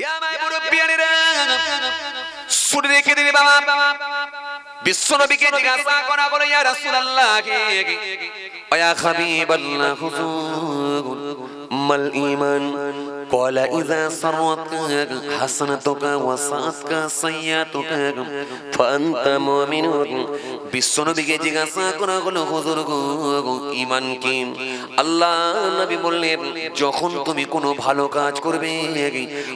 ইয়া মাই মুরব্বিয়ানেরা শুনে রেখে দিন বাবা। বিশ্ব নবীকে জিজ্ঞাসা করা হলো, ইয়া রাসূলুল্লাহ ইয়া হাবিবাল্লাহ হুজুর মাল ঈমান قال إذا سرتك حسنتك وساءتك سيئتك فأنت مؤمن। বিশ্ব নবীকে জিজ্ঞাসা করা হলো, হুজুর গো ঈমান কি? আল্লাহ নবী বললেন, যখন তুমি কোনো ভালো কাজ করবে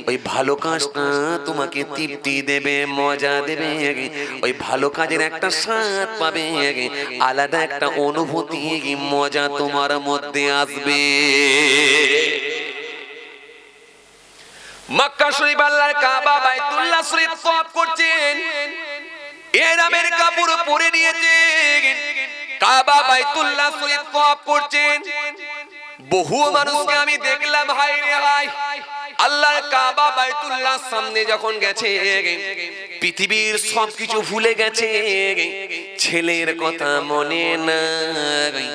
ওই ভালো কাজটা তোমাকে তৃপ্তি দেবে, মজা দেবে, ওই ভালো কাজের একটা স্বাদ পাবে, আলাদা একটা অনুভূতি মজা তোমার মধ্যে আসবে। মক্কা শরীফ আল্লাহর কাবা বাইতুল্লাহ শরীফ তওয়াফ করছেন, ইহরামের কাপড় পরে নিয়েছেন, কাবা বাইতুল্লাহ শরীফ তওয়াফ করছেন। বহু মানুষকে আমি দেখলাম, হায় রে হায়, আল্লাহর কাবা বাইতুল্লাহ সামনে যখন গেছে পৃথিবীর সবকিছু ভুলে গেছে। ছেলের কথা মনে নাই,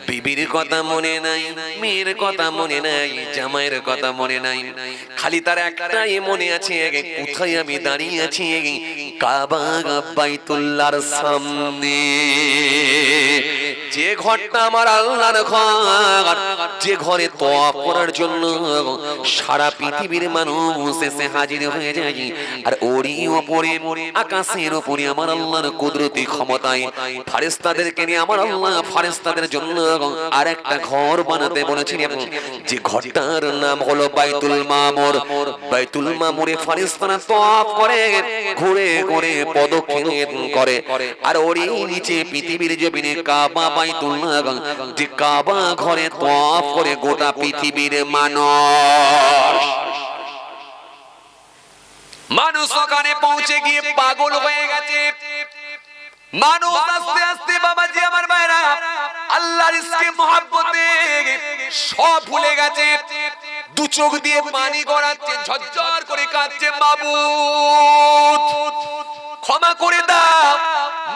বিবির কথা মনে নাই, মেয়ের কথা মনে নাই, জামাইয়ের কথা মনে নাই, খালি তার একটাই মনে আছে, কোথায় আমি দাঁড়িয়ে আছি? কাবা বাইতুল্লাহর সামনে। যে ঘরটা আমার আল্লাহর ঘর, যে ঘরে তওয়াফ করার জন্য সারা পৃথিবীর মানুষ এসে হাজির হয়ে যায়, আর ওরই উপরে আকাশের উপরে আমার আল্লাহর কুদরতি ক্ষমতায় ফেরেশতাদেরকে নিয়ে আমার আল্লাহ ফেরেশতাদের জন্য আরেকটা ঘর বানাতে বলেছিলেন, যে ঘরটার নাম হলো বাইতুল মামুর। বাইতুল মামুরে ফেরেশতারা তওয়াফ করে, ঘুরে ঘুরে পদক্ষেপ করে, আর ওরই নিচে পৃথিবীর জমিনে কাবা বাইতুল্লাহ, যে কাবা ঘরে তওয়াফ করে গোটা পৃথিবীর মানুষ ওখানে পৌঁছে গিয়ে পাগল হয়ে গেছে। মানুষ আস্তে আস্তে বাবাজি আমার ভাইরা আল্লাহর ইশকে মহব্বতে সব ভুলে গেছে। দু চোখ দিয়ে পানি গড়াচ্ছে, ঝরঝর করে কাঁদছে, মাবুদ ক্ষমা করে দাও,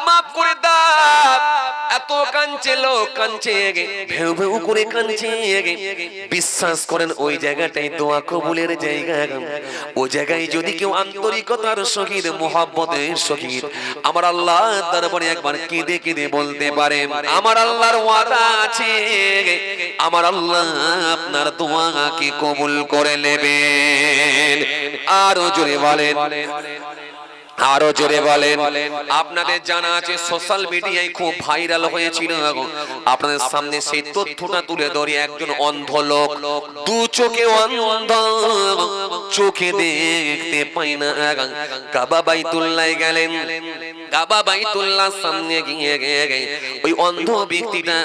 মাফ করে দাও। এত কাঁদছে লোক, কাঁদছে, ভেউ ভেউ করে কাঁদছে। বিশ্বাস করেন ওই জায়গাটাই দোয়া কবুলের জায়গা। ওই জায়গায় যদি কেউ আন্তরিকতার সহিত মুহাব্বতের সহিত আমার আল্লাহ দরবারে একবার কেঁদে কেঁদে বলতে পারে, আমার আল্লাহর ওয়াদা আছে, আমার আল্লাহ আপনার দোয়াকে কবুল করে নেবেন। আরো জোরে বলেন, আরো জোরে বলেন। আপনাদের জানা আছে সোশ্যাল মিডিয়ায় খুব ভাইরাল হয়েছিল, আপনাদের সামনে সেই তথ্যটা তুলে ধরি। একজন অন্ধ লোক, দু চোখে অন্ধ, চোখে দেখতে পায় না, কাবা বাইতুল্লাহ গেলেন। কাবা বাইতুল্লাহ সামনে গিয়ে ওই অন্ধ ব্যক্তিটা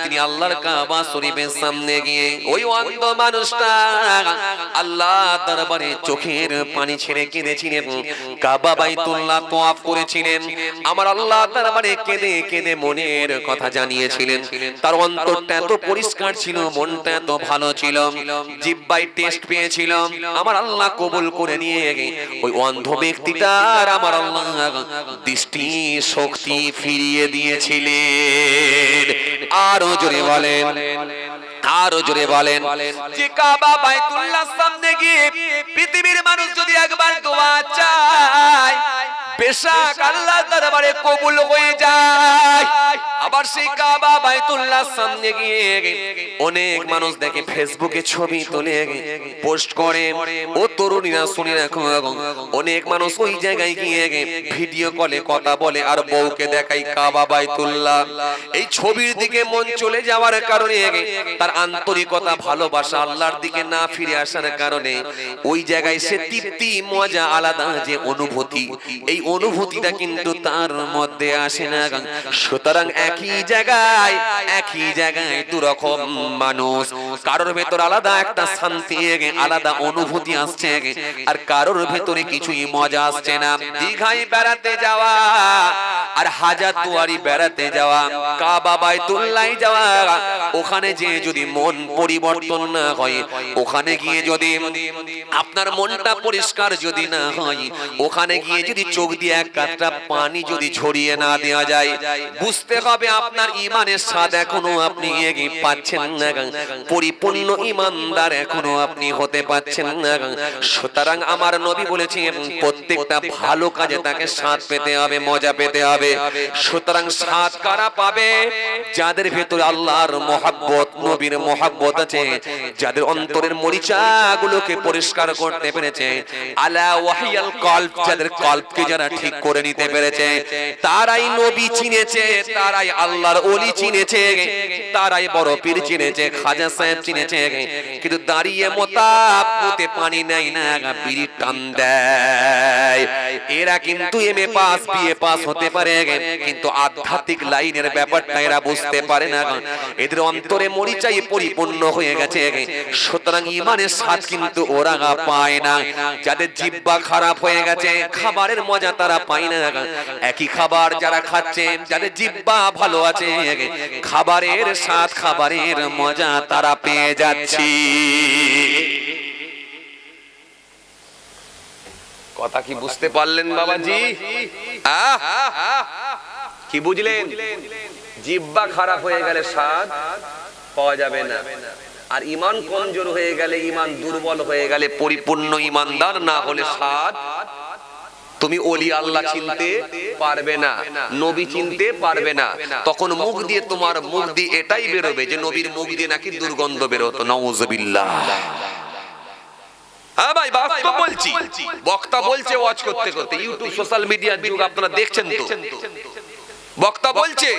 তিনি আল্লাহর কাবা শরীফের সামনে গিয়ে ওই অন্ধ মানুষটা আল্লাহ দরবারে চোখের পানি ছেড়ে কেঁদেছিলেন, কাবা বাইতুল্লাহ তওয়াফ করেছিলেন, আমার আল্লাহ দরবারে কেঁদে কেঁদে মনের কথা জানিয়েছিলেন। তার অন্তরটা এত পরিষ্কার ছিল, মনটা এত ভালো ছিল, জিহ্বায় টেস্ট পেয়েছিল, আমার আল্লাহ কবুল করে নিয়ে ওই অন্ধ ব্যক্তিটার আমার আল্লাহ দৃষ্টি শক্তি ফিরিয়ে দিয়েছিলেন। আরো জোরে বলেন, আরো জোরে বলেন। যে কাবা বাইতুল্লাহ সামনে গিয়ে পৃথিবীর মানুষ যদি একবার দোয়া চায়, বেশক আল্লাহ দরবারে কবুল হয়ে যায়। আবার সেই কাবা বাইতুল্লাহ সামনে গিয়ে অনেক মানুষ দেখে ফেসবুকে ছবি তুলে পোস্ট করে। ও তরুণীরা শুনে রাখো, অনেক মানুষ ওই জায়গায় গিয়ে ভিডিও কলে কথা বলে আর বউকে দেখায় কাবা বাইতুল্লাহ। এই ছবির দিকে মন চলে যাওয়ার কারণে, তার আন্তরিকতা ভালোবাসা আল্লাহর দিকে না ফিরে আসার কারণে ওই জায়গায় সে তৃপ্তি, মজা, আলাদা যে অনুভূতি, এই অনুভূতিটা কিন্তু তার মধ্যে আসে না। সুতরাং একই জায়গায় দু রকম মানুষ, কারোর ভেতর আলাদা একটা শান্তি, আলাদা অনুভূতি আসছে, আর কারোর ভেতরে কিছুই মজা আসছে না। দীঘায় বেড়াতে যাওয়া আর হাজারদুয়ারি বেড়াতে যাওয়া, কাবা বাইতুল্লাহ যাওয়া, ওখানে যে যদি মন পরিবর্তন না হয়, ওখানে গিয়ে যদি আপনার মনটা পরিষ্কার যদি না হয়, ওখানে গিয়ে যদি চোখ দিয়ে এক কাতরা পানি যদি ঝরিয়ে না দেওয়া যায়, বুঝতে হবে ভাবে আপনার ঈমানের স্বাদ এখনো আপনি পাচ্ছেন না, পরিপূর্ণ ঈমানদার এখনো আপনি হতে পাচ্ছেন না। সুতরাং আমার নবী বলেছেন প্রত্যেকটা ভালো কাজে তাকে স্বাদ পেতে হবে, মজা পেতে হবে। সুতরাং স্বাদ কারা পাবে? যাদের ভেতরে আল্লাহর মহব্বত, নবীর মহব্বত আছে, যাদের অন্তরের মরিচাগুলোকে পরিষ্কার করতে পেরেছে, আলা ওয়াহিয়াল কলব, যাদের কলবকে যারা ঠিক করে নিতে পেরেছে, তারাই নবী চিনেছে, তারাই আল্লাহর ওলি চিনেছে, তারাই বড় পীর চিনেছে, খাজা সাহেব চিনেছে। কিন্তু দাঁড়িয়ে মোতাবতে পানি নেয় না, বিড়ি টান দেয়। এরা কিন্তু এমএ পাস, বিএ পাস হতে পারে, কিন্তু আধ্যাত্মিক লাইনের ব্যাপারটা এরা বুঝতে পারে না। এদের অন্তরে মরিচাই পরিপূর্ণ হয়ে গেছে। সুতরাং ঈমানের স্বাদ কিন্তু ওরা পায় না। যাদের জিহ্বা খারাপ হয়ে গেছে, খাবারের মজা তারা পায় না। একই খাবার যারা খাচ্ছে, যাদের জিহ্বা ভালো আছে, খাবারের স্বাদ, খাবারের মজা তারা পেয়ে যাচ্ছে। কথা কি বুঝতে পারলেন বাবাজি? কি বুঝলেন? জিহ্বা খারাপ হয়ে গেলে স্বাদ পাওয়া যাবে না, আর ঈমান কমজোর হয়ে গেলে, ঈমান দুর্বল হয়ে গেলে, পরিপূর্ণ ঈমানদার না হলে স্বাদ তুমি ওলি আল্লাহ চিনতে পারবে না, নবী চিনতে পারবে না। তখন মুখ দিয়ে, তোমার মুখ দিয়ে এটাই বেরোবে যে নবীর মুখ দিয়ে নাকি দুর্গন্ধ বেরোতো। নাউজুবিল্লাহ। হ্যাঁ ভাই, বাস্তব বলছি। বক্তা বলছে ওয়াজ করতে করতে, ইউটিউব সোশ্যাল মিডিয়ার যুগ আপনারা দেখছেন তো, বক্তা বলছে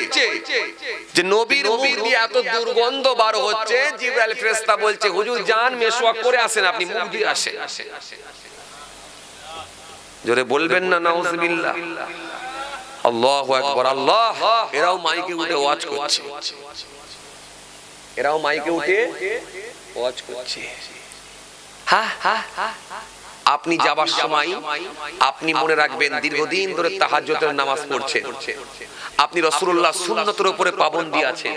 যে নবীর মুখ দিয়ে এত দুর্গন্ধ বার হচ্ছে, জিবরাইল ফেরেশতা বলছে হুজুর যান মেশওয়াক করে আসেন, আপনি মুখ দিয়ে আসেন। জোরে বলবেন না নাউজুবিল্লাহ। আল্লাহু আকবার, আল্লাহ। এরাও মাইকে উঠে ওয়াজ করছে, এরাও মাইকে উঠে ওয়াজ করছে। আপনি যাবার সময় আপনি মনে রাখবেন দীর্ঘদিন ধরে তাহাজ্জুদের নামাজ পড়ছেন, আপনি রাসূলুল্লাহ সুন্নতের উপরে পাবন্দী আছেন,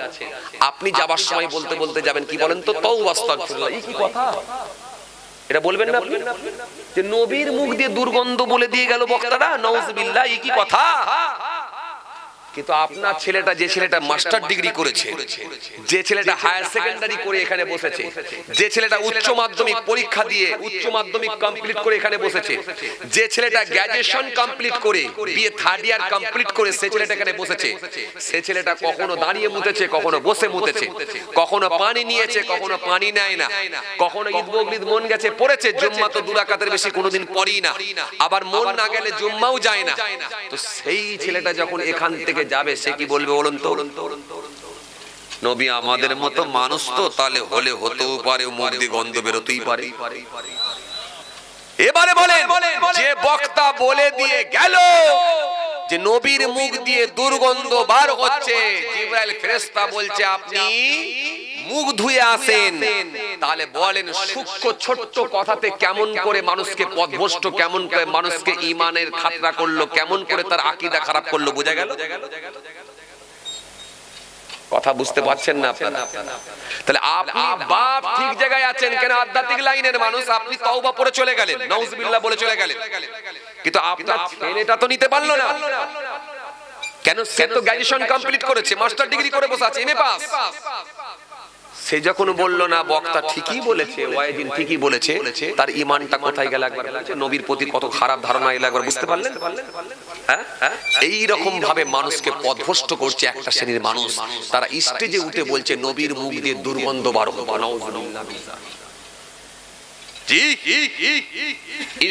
আপনি যাবার সময় বলতে বলতে যাবেন কি বলেন তো, তাওবা আস্তাগফিরুল্লাহ। এই কি কথা? এটা বলবেন না আপনি যে নবীর মুখ দিয়ে দুর্গন্ধ বলে দিয়ে গেল বক্তারা? নাউজুবিল্লাহ, এই কি কথা? কিন্তু আপনার ছেলেটা, যে ছেলেটা মাস্টার ডিগ্রি করেছে, যে ছেলেটা হায়ার সেকেন্ডারি করে এখানে বসেছে, যে ছেলেটা উচ্চ মাধ্যমিক পরীক্ষা দিয়ে উচ্চ মাধ্যমিক কমপ্লিট করে এখানে বসেছে, যে ছেলেটা গ্র্যাজুয়েশন কমপ্লিট করে বিএ থার্ড ইয়ার কমপ্লিট করে সে ছেলেটা এখানে বসেছে, সে ছেলেটা কখনো দাঁড়িয়ে মুতেছে, কখনো বসে মুতেছে, কখনো পানি নিয়েছে, কখনো পানি নেয় না, কখনো ঈদ বকরিদ মন গেছে পড়েছে, জুম্মা তো 2 রাকাতের বেশি কোনোদিন পড়ি না, আবার মন না গেলে জুম্মাও যায় না। তো সেই ছেলেটা যখন এখান থেকে যাবে, সে কি বলবে বলুন তো? নবী আমাদের মতো মানুষ তো, তাহলে হলে হতেও পারে, মুখ দিয়ে গন্ধ বেরোতেই পারে। এবারে বলেন, যে বক্তা বলে দিয়ে গেল যে নবীর মুখ দিয়ে দুর্গন্ধ বার হচ্ছে, জিবরাইল ফেরেশতা বলছে আপনি মুখ ধুয়ে আসেন, তাহলে বলেন সূক্ষ্ম ছোট্ট কথাতে কেমন করে মানুষকে পথভ্রষ্ট, কেমন করে মানুষকে ঈমানের খাতরা করলো, কেমন করে তার আকীদা খারাপ করলো, বোঝা গেল? কথা বুঝতে পারছেন না আপনারা? তাহলে আপনি বাপ ঠিক জায়গায় আছেন কেন? আধ্যাত্মিক লাইনের মানুষ, আপনি তওবা পড়ে চলে গেলেন, নাউজুবিল্লাহ বলে চলে গেলেন, কিন্তু আপনার ছেলেটা তো নিতে পারলো না কেন? সে তো গ্র্যাজুয়েশন কমপ্লিট করেছে, মাস্টার ডিগ্রি করে বসে আছে, এমএ পাস। সে যখন বলল না বক্তা ঠিকই বলেছে, ওয়াইজিন ঠিকই বলেছে, তার ঈমানটা কোথায় গেল? একবার বলেছে নবীর প্রতি কত খারাপ ধারণা এলো, একবার বুঝতে পারলেন? হ্যাঁ, এই রকম ভাবে মানুষকে পথভ্রষ্ট করছে একটা শ্রেণীর মানুষ, তারা স্টেজে উঠে বলছে নবীর মুখ দিয়ে দুর্গন্ধ বার হবে। নাউজুবিল্লাহ। জি,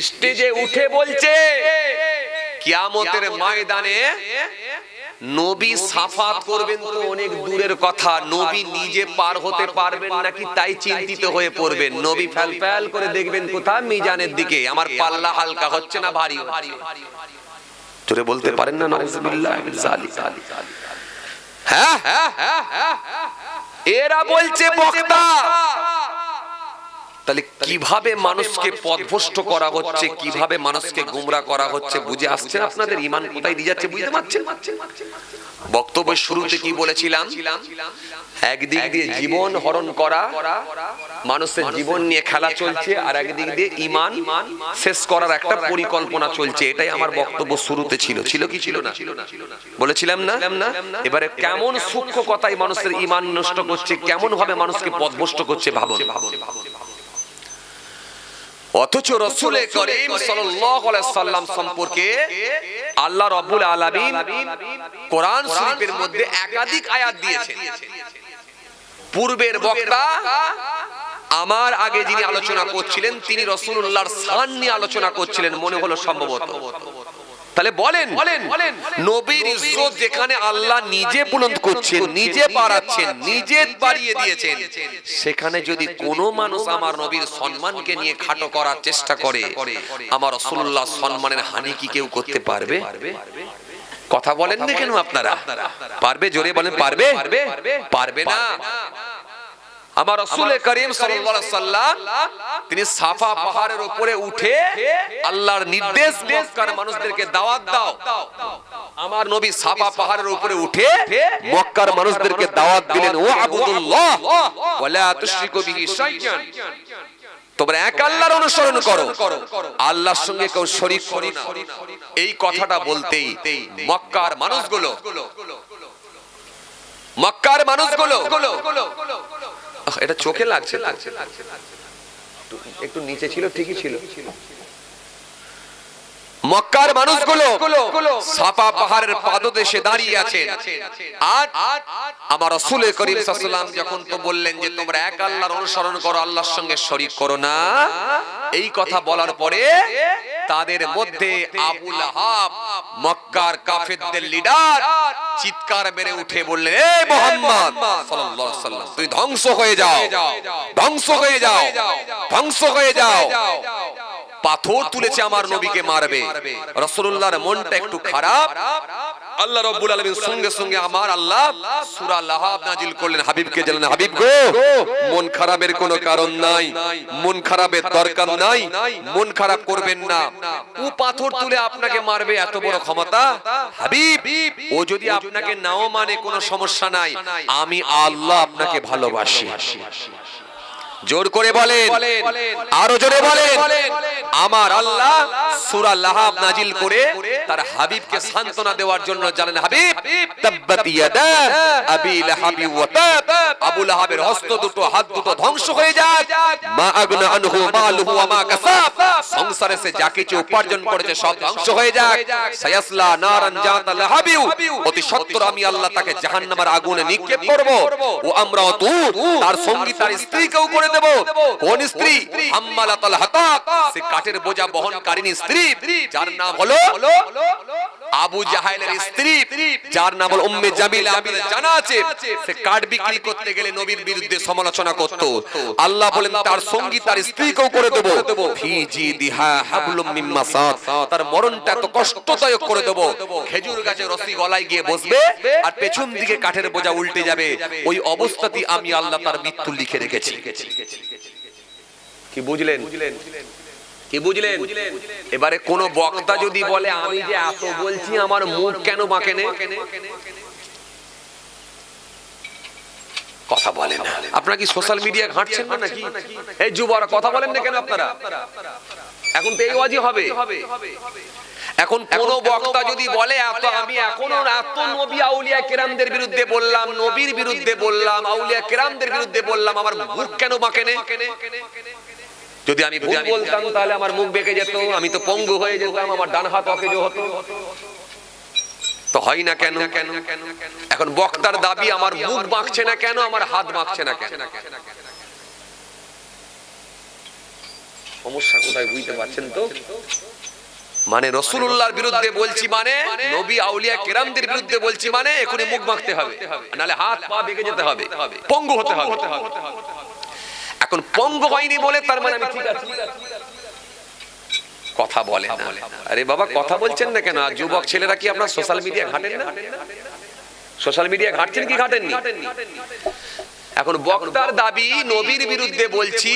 স্টেজে উঠে বলছে কিয়ামতের ময়দানে নবী সাফাত করবেন তো অনেক দূরের কথা, নবী নিজে পার হতে পারবেন নাকি তাই চিন্তিত হয়ে পড়বেন। নবী ফ্যাল ফ্যাল করে দেখবেন কোথায় মিজানের দিকে, আমার পাল্লা হালকা হচ্ছে না ভারী হচ্ছে। তোরে বলতে পারেন না নাউজুবিল্লাহ মিন যালিক। হ্যাঁ, এরা বলছে বক্তা তাহলে কিভাবে মানুষকে পথভ্রষ্ট করা হচ্ছে, কিভাবে মানুষকে গুমরা করা হচ্ছে বুঝে আসছে আপনাদের? ঈমান কোথায় দিয়ে যাচ্ছে বুঝতে পারছেন? বক্তব্যের শুরুতে কি বলেছিলাম? একদিক দিয়ে জীবন হরণ করা, মানুষের জীবন নিয়ে খেলা চলছে, আর একদিক দিয়ে ঈমান শেষ করার একটা পরিকল্পনা চলছে। এটাই আমার বক্তব্য শুরুতে ছিল। ছিল কি ছিল না? বলেছিলাম না? এবারে কেমন সূক্ষ্ম কথাই মানুষের ঈমান নষ্ট করছে, কেমন ভাবে মানুষকে পথভ্রষ্ট করছে ভাবুন। অথচ রাসূল করিম সাল্লাল্লাহু আলাইহি সাল্লাম সম্পর্কে আল্লাহ রাব্বুল আলামিন কোরআন শরীফের মধ্যে একাধিক আয়াত দিয়েছেন। পূর্বের বক্তা আমার আগে যিনি আলোচনা করছিলেন তিনি রাসূলুল্লাহর শান নিয়ে আলোচনা করছিলেন মনে হলো সম্ভবত। তাহলে বলেন, নবীর ইজ্জত যেখানে আল্লাহ নিজে বুলন্দ করছেন, নিজে বাড়াচ্ছেন, নিজে বাড়িয়ে দিয়েছেন, সেখানে যদি কোনো মানুষ আমার নবীর সম্মানকে নিয়ে খাটো করার চেষ্টা করে, আমার রাসূলুল্লাহ সম্মানের হানি কি কেউ করতে পারবে? কথা বলেন না কেন আপনারা? পারবে? জোরে বলেন, পারবে? পারবে না। আমার রাসূল করিম সাল্লাল্লাহু আলাইহি সাল্লাম তিনি সাফা পাহাড়ের উপরে উঠে আল্লাহর নির্দেশ মক্কার মানুষদেরকে দাওয়াত দাও। আমার নবী সাফা পাহাড়ের উপরে উঠে মক্কার মানুষদেরকে দাওয়াত দিলেন, ও আবুদুল্লাহ ওয়ালা তুশরিকু বিহি শাইআন, তোমরা এক আল্লাহর অনুসরণ করো, আল্লাহর সঙ্গে কেউ শরীক করো না। এই কথাটা বলতেই মক্কার মানুষগুলো এটা চোখে লাগছে, একটু নিচে ছিল, ঠিকই ছিল। মক্কার মানুষগুলো সাফা পাহাড়ের পাদদেশে দাঁড়িয়ে আছে, আর আমার রাসূল করিম সাল্লাল্লাহু আলাইহি ওয়াসাল্লাম যখন তো বললেন যে তোমরা এক আল্লাহর অনুসরণ করো, আল্লাহর সঙ্গে শরীক করো না, এই কথা বলার পরে তাদের মধ্যে আবু লাহাব মক্কার কাফেরদের লিডার চিৎকার মেরে উঠে বললেন, এ মুহাম্মদ সাল্লাল্লাহু আলাইহি ওয়াসাল্লাম, তুমি ধ্বংস হয়ে যাও, ধ্বংস হয়ে যাও, ধ্বংস হয়ে যাও। পাথর তুলেছে আমার নবীকে মারবে। রাসূলুল্লাহর মনটা একটু খারাপ। আল্লাহ রাব্বুল আলামিন সঙ্গে সঙ্গে আমার আল্লাহ সূরা লাহাব নাজিল করলেন, হাবিবকে জানালেন, হাবিব গো, মন খারাপের কোনো কারণ নাই, মন খারাপের দরকার নাই, মন খারাপ করবেন না। ও পাথর তুলে আপনাকে মারবে, এত বড় ক্ষমতা? হাবিব, ও যদি আপনাকে নাও মানে কোনো সমস্যা নাই, আমি আল্লাহ আপনাকে ভালোবাসি। জোর করে বলেন, আরো জোরে বলেন। আমার আল্লাহ সূরা লাহাব নাজিল করে তার হাবিবকে সান্তনা দেওয়ার জন্য জানেন, হাবিব তাব্বাত ইয়াদা আবি লাহাবি ওয়া তাব, আবু লাহাবের হস্ত দুটো, হাত দুটো ধ্বংস হয়ে যাক, মা আগনা আনহু মালুহু ওয়া মা কাসাব, সংসারে সে যা কিছু উপার্জন করেছে সব ধ্বংস হয়ে যাক, সায়াসলা নারান জাতা লাহাবিউ, অতি সত্বর আমি আল্লাহ তাকে জাহান্নামের আগুনে নিক্ষেপ করব, ও আমরাতু, তার সঙ্গী তার স্ত্রীকেও করে দেব। কোন স্ত্রী? হাম্মালাতুল হাতাব, সে কাঠের বোঝা বহনকারিনী স্ত্রী, যার নাম হলো আবু জাহেলের স্ত্রী, যার নাম হলো উম্মে জামিলা। আপনাদের জানা আছে সে কাঠ বিক্রি করতে গেলে নবীর বিরুদ্ধে সমালোচনা করত। আল্লাহ বলেন তার সঙ্গী তার স্ত্রীকেও করে দেব, ফি জিদিহা হাবলুম মিন মাসাদ, তার মরণটা এত কষ্টদায়ক করে দেব, খেজুর গাছে রশি গলায় গিয়ে বসবে আর পেছন দিকে কাঠের বোঝা উল্টে যাবে। ওই অবস্থাতেই আমি আল্লাহ তার মৃত্যু লিখে রেখেছি। কি বুঝলেন? কি বুঝলেন? এবারে কোন বক্তা যদি বলে আমি যে এত বলছি আমার মুখ কেন বাঁকে না, কথা বলেন না। আপনারা কি সোশ্যাল মিডিয়া ঘাঁটছেন না নাকি? এই যুবরা কথা বলেন না কেন আপনারা? এখন তো এই ওয়াজি হবে। এখন কোন বক্তা যদি বলে এত আমি এখনো এত নবী আউলিয়া কেরামদের বিরুদ্ধে বললাম, নবীর বিরুদ্ধে বললাম, আউলিয়া কেরামদের বিরুদ্ধে বললাম, আমার মুখ কেন বাঁকে না? যদি আমি ভুল বলতাম তাহলে আমার মুখ বেঁকে যেত, আমি তো পঙ্গু হয়ে যেতাম, আমার ডান হাত অকেজো হতো। তো হয় না কেন? এখন বক্তার দাবি আমার মুখ বাঁকছে না কেন, আমার হাত বাঁকছে না কেন? সমস্যা কোথায় বুঝতে পারছেন তো? মানে রাসূলুল্লাহর বিরুদ্ধে বলছি মানে, নবী আউলিয়া কেরামদের বিরুদ্ধে বলছি মানে এখনই মুখ বাঁকতে হবে, নাহলে হাত পা বেঁকে যেতে হবে, পঙ্গু হতে হবে। এখন পঙ্গু হয়নি বলে তার মানে আমি ঠিক আছি? কথা বলে না। আরে বাবা কথা বলছেন না কেন? আর যুবক ছেলেরা কি আপনারা সোশ্যাল মিডিয়া ঘাটেন না? সোশ্যাল মিডিয়া ঘাটছেন কি ঘাটেননি? এখন বক্তার দাবি নবীর বিরুদ্ধে বলছি,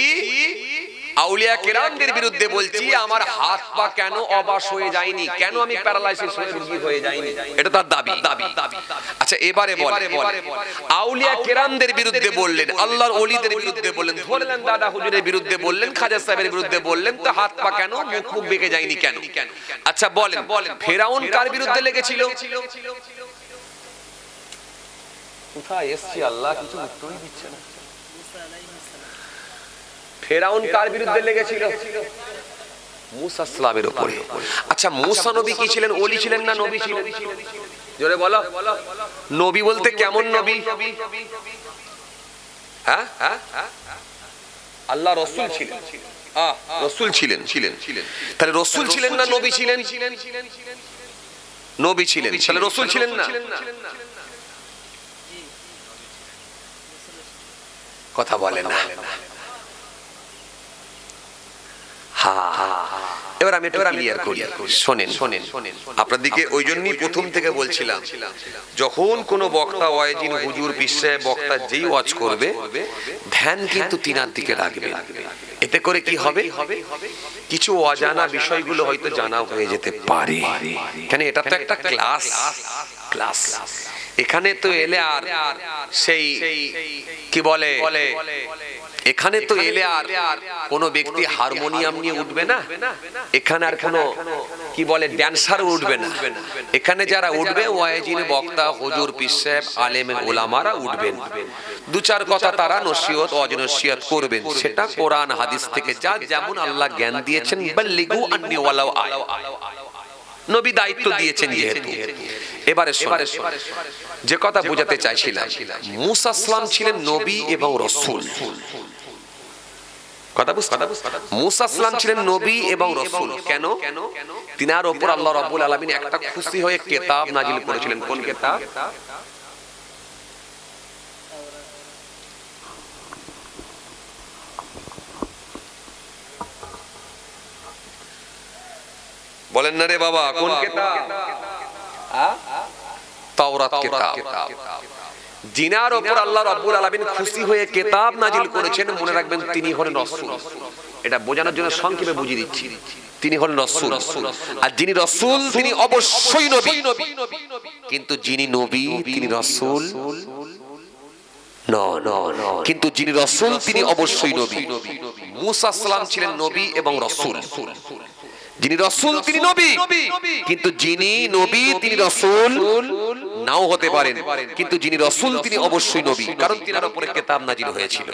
আউলিয়া কেরামদের বিরুদ্ধে বলছি আমার হাত পা কেন অবশ হয়ে যায়নি, কেন আমি প্যারালাইসিস হয়ে রোগী হয়ে যাইনি, এটা তার দাবি। আচ্ছা এবারে বলেন, আউলিয়া কেরামদের বিরুদ্ধে বললেন, আল্লাহর ওলিদের বিরুদ্ধে বললেন, ধরলেন দাদা হুজুরের বিরুদ্ধে বললেন, খাজা সাহেবের বিরুদ্ধে বললেন, তো হাত পা কেন মুখ মুখ বেঁকে যায়নি কেন? আচ্ছা বলেন, ফেরাউন কার বিরুদ্ধে লেগেছিল? কোথায় এসছি আল্লাহ কিছু উত্তরই দিচ্ছে না। ফেরাউন কার বিরুদ্ধে লেগেছিল? মুসা আসলামের উপরে। আচ্ছা মুসা নবী কি ছিলেন? ওলি ছিলেন না নবী ছিলেন? জোরে বলো। নবী বলতে কেমন নবী? হ্যাঁ আল্লাহ রসুল ছিলেন, রসুল ছিলেন। তাহলে রসুল ছিলেন না নবী ছিলেন? নবী ছিলেন, তাহলে রসুল ছিলেন না? কথা বলেন না। এবার আমি ক্লিয়ার করি, শোনেন। আপনাদেরকে ওই জন্যই প্রথম থেকে বলছিলাম, যখন কোনো বক্তা ওয়াইজিন হুজুর বিশ্বায় বক্তা যেই ওয়াজ করবে ধ্যান কিন্তু তিনার দিকে রাখবে। এতে করে কি হবে, কিছু অজানা বিষয়গুলো হয়তো জানা হয়ে যেতে পারে। কেন এটা তো একটা ক্লাস। এখানে তো এলে আর সেই কি বলে, এখানে তো এলে আর কোনো ব্যক্তি হারমোনিয়াম নিয়ে উঠবে না, এখানে আর কোনো কি বলে ড্যান্সার উঠবে না। এখানে যারা উঠবে ওয়াইজিন বক্তা হুজুর পীর সাহেব আলেম ওলামারা উঠবেন, দু চার কথা তারা নসিহত অজনসিহত করবেন, সেটা কোরআন হাদিস থেকে যা যেমন আল্লাহ জ্ঞান দিয়েছেন, বাল্লিগু আন্নি ওয়ালাউ আয়া, নবী দায়িত্ব দিয়েছেন যেহেতু। এবারে যে কথা বোঝাতে চাইছিলাম, মুসা আসলাম ছিলেন নবী এবং রাসূল। কথা বুঝতে, মুসা আসলাম ছিলেন নবী এবং রাসূল। কেন? তিনার উপর আল্লাহ রাব্বুল আলামিন একটা খুশি হয়ে কিতাব নাজিল করেছিলেন। কোন কিতাব? বলেন না রে বাবা, কোন কিতাব? তাওরাত কিতাব। জিনার উপর আল্লাহ রাব্বুল আলামিন খুশি হয়ে কিতাব নাজিল করেছেন, মনে রাখবেন তিনি হলেন রাসূল। এটা বোঝানোর জন্য সংক্ষেপে বুঝিয়ে দিচ্ছি, তিনি হলেন রাসূল। আর যিনি রাসূল তিনি অবশ্যই নবী, কিন্তু যিনি নবী তিনি রাসূল কিন্তু যিনি রাসূল তিনি অবশ্যই নবী। মুসা আসলাম ছিলেন নবী এবং রাসূল। যিনি রাসূল তিনি নবী, কিন্তু যিনি নবী তিনি রাসূল নাও হতে পারেন, কিন্তু যিনি রাসূল তিনি অবশ্যই নবী, কারণ তিনার উপরে কিতাব নাজিল হয়েছিল।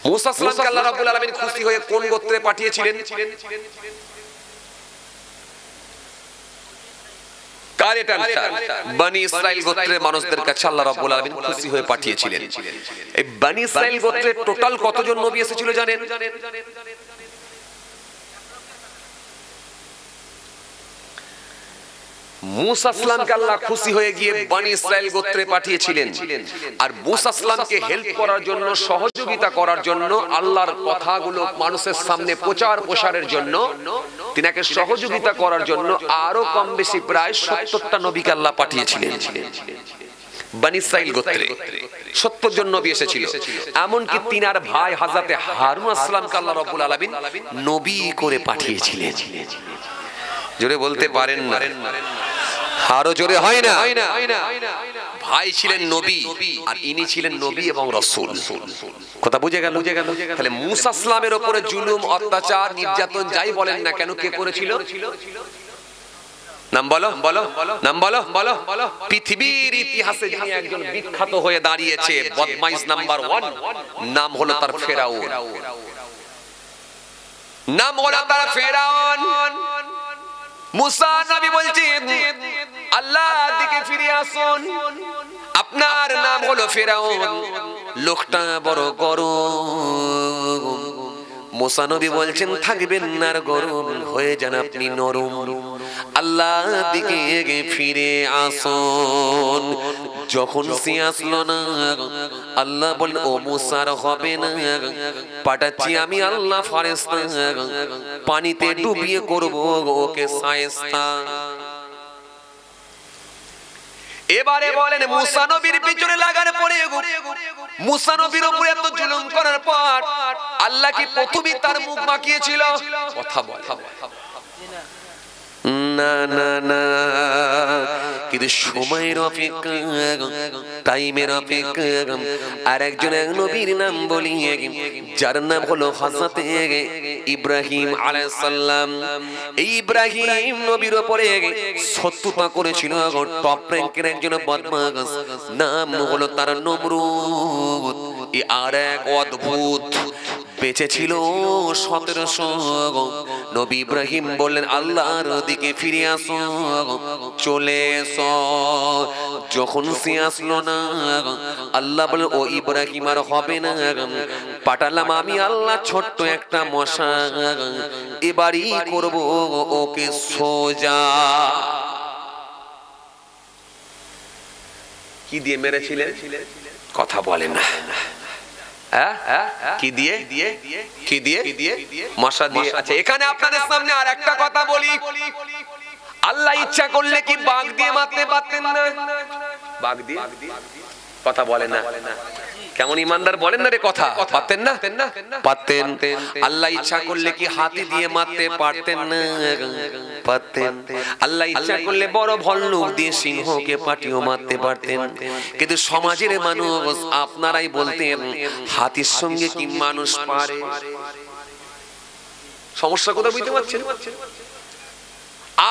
মুসা আসলামকে আল্লাহ রাব্বুল আলামিন খুশি হয়ে কোন গোত্রে পাঠিয়েছিলেন? বনি ইসরাইল গোত্রের মানুষদের কাছে আল্লাহ রাব্বুল আলামিন খুশি হয়ে পাঠিয়েছিলেন। এই বনি ইসরাইল গোত্রের টোটাল কতজন নবী এসেছিল জানেন? মুসা আসলামকে আল্লাহ খুশি হয়ে গিয়ে বনি ইসরাইল গোত্রে পাঠিয়েছিলেন। আর মুসা আসলামকে হেল্প করার জন্য, সহযোগিতা করার জন্য, আল্লাহর কথাগুলো মানুষের সামনে প্রচার প্রসারের জন্য, তিনাকে সহযোগিতা করার জন্য আরো কম বেশি প্রায় 70টা নবীকে আল্লাহ পাঠিয়েছিলেন। বনি ইসরাইল গোত্রে 70 জন নবী এসেছিল। এমনকি তিনার ভাই হযরতে হারুন আসলামকে আল্লাহ রাব্বুল আলামিন নবী করে পাঠিয়েছিলেন। জোরে বলতে পারেন না, আরো জোরে হয় না? ভাই ছিলেন নবী আর ইনি ছিলেন নবী এবং রাসূল। কথা বুঝে গেল? তাহলে মুসা আসলামের উপরে জুলুম, অত্যাচার, নির্যাতন যাই বলেন না কেন কে করেছিল? নাম বলো, নাম বলো। পৃথিবীর ইতিহাসে যিনি একজন বিখ্যাত হয়ে দাঁড়িয়েছে, বদমাইশ নাম্বার 1, নাম হলো তার ফেরাউন। নাম হলো তার ফেরাউন। মুসা নবী বলছেন, আল্লাহ দিকে ফিরে আসুন, আপনার নাম হলো ফেরাউন, লোকটা বড় গরম। মুসা নবী বলছেন, থাকবেন না গরম, হয়ে যান আপনি নরম, আল্লাহ দিকে ফিরে আসুন। যখন সে আসলো না, আল্লাহ বলেন, ও মুসার হবে না, পাঠাচ্ছি আমি আল্লাহ ফেরেশতা, পানিতে ডুবিয়ে করব ওকে শায়েস্তা। এবারে বলেন মুসা নবীর পিছনে লাগার পরে মুসা নবীর উপরে এত জুলুম করার পর আল্লাহ কি প্রথমেই তার মুখ মাখিয়েছিল? কথা বল না না না, কিন্তু সময়ের অপেক্ষা, টাইমের অপেক্ষা। আর একজন এক নবীর নাম বলি, যার নাম হলো হযরত ইব্রাহিম আলাইহিস সালাম। এই ইব্রাহিম নবীর উপরে শত্রুতা করেছিল টপ র্যাঙ্কের একজন বদমাশ, নাম হলো তার নমরুদ। আর এক অদ্ভুত বেঁচে ছিল 1700। নবী ইব্রাহিম বললেন আল্লাহর দিকে ফিরে আসো, চলে এসো। যখন সে আসলো না, আল্লাহ বললেন ও ইব্রাহিম আর হবে না, পাঠালাম আমি আল্লাহ ছোট্ট একটা মশা, এবারই করব ওকে সোজা। কি দিয়ে মেরেছিলেন? কথা বলেন না। কি দিয়ে? কি দিয়ে? মশা দিয়ে। আচ্ছা, এখানে আপনাদের সামনে আর একটা কথা বলি, আল্লাহ ইচ্ছা করলে কি বাঘ দিয়ে মারতে পারতেন না? বাঘ দিয়ে? কথা বলেন না। কেমন ইমানদার বলেন না রে, কথা পারতেন না? পারতেন। আল্লাহ ইচ্ছা করলে কি হাতি দিয়ে মারতে পারতেন না? পারতেন। আল্লাহ ইচ্ছা করলে বড় ভল্লুক দিয়ে সিংহকে পাঠিয়েও মারতে পারতেন। কিন্তু সমাজের মানুষ আপনারাই বলতেন হাতির সঙ্গে কি মানুষ পারে? সমস্যা কোথায় বুঝতে পারছেন?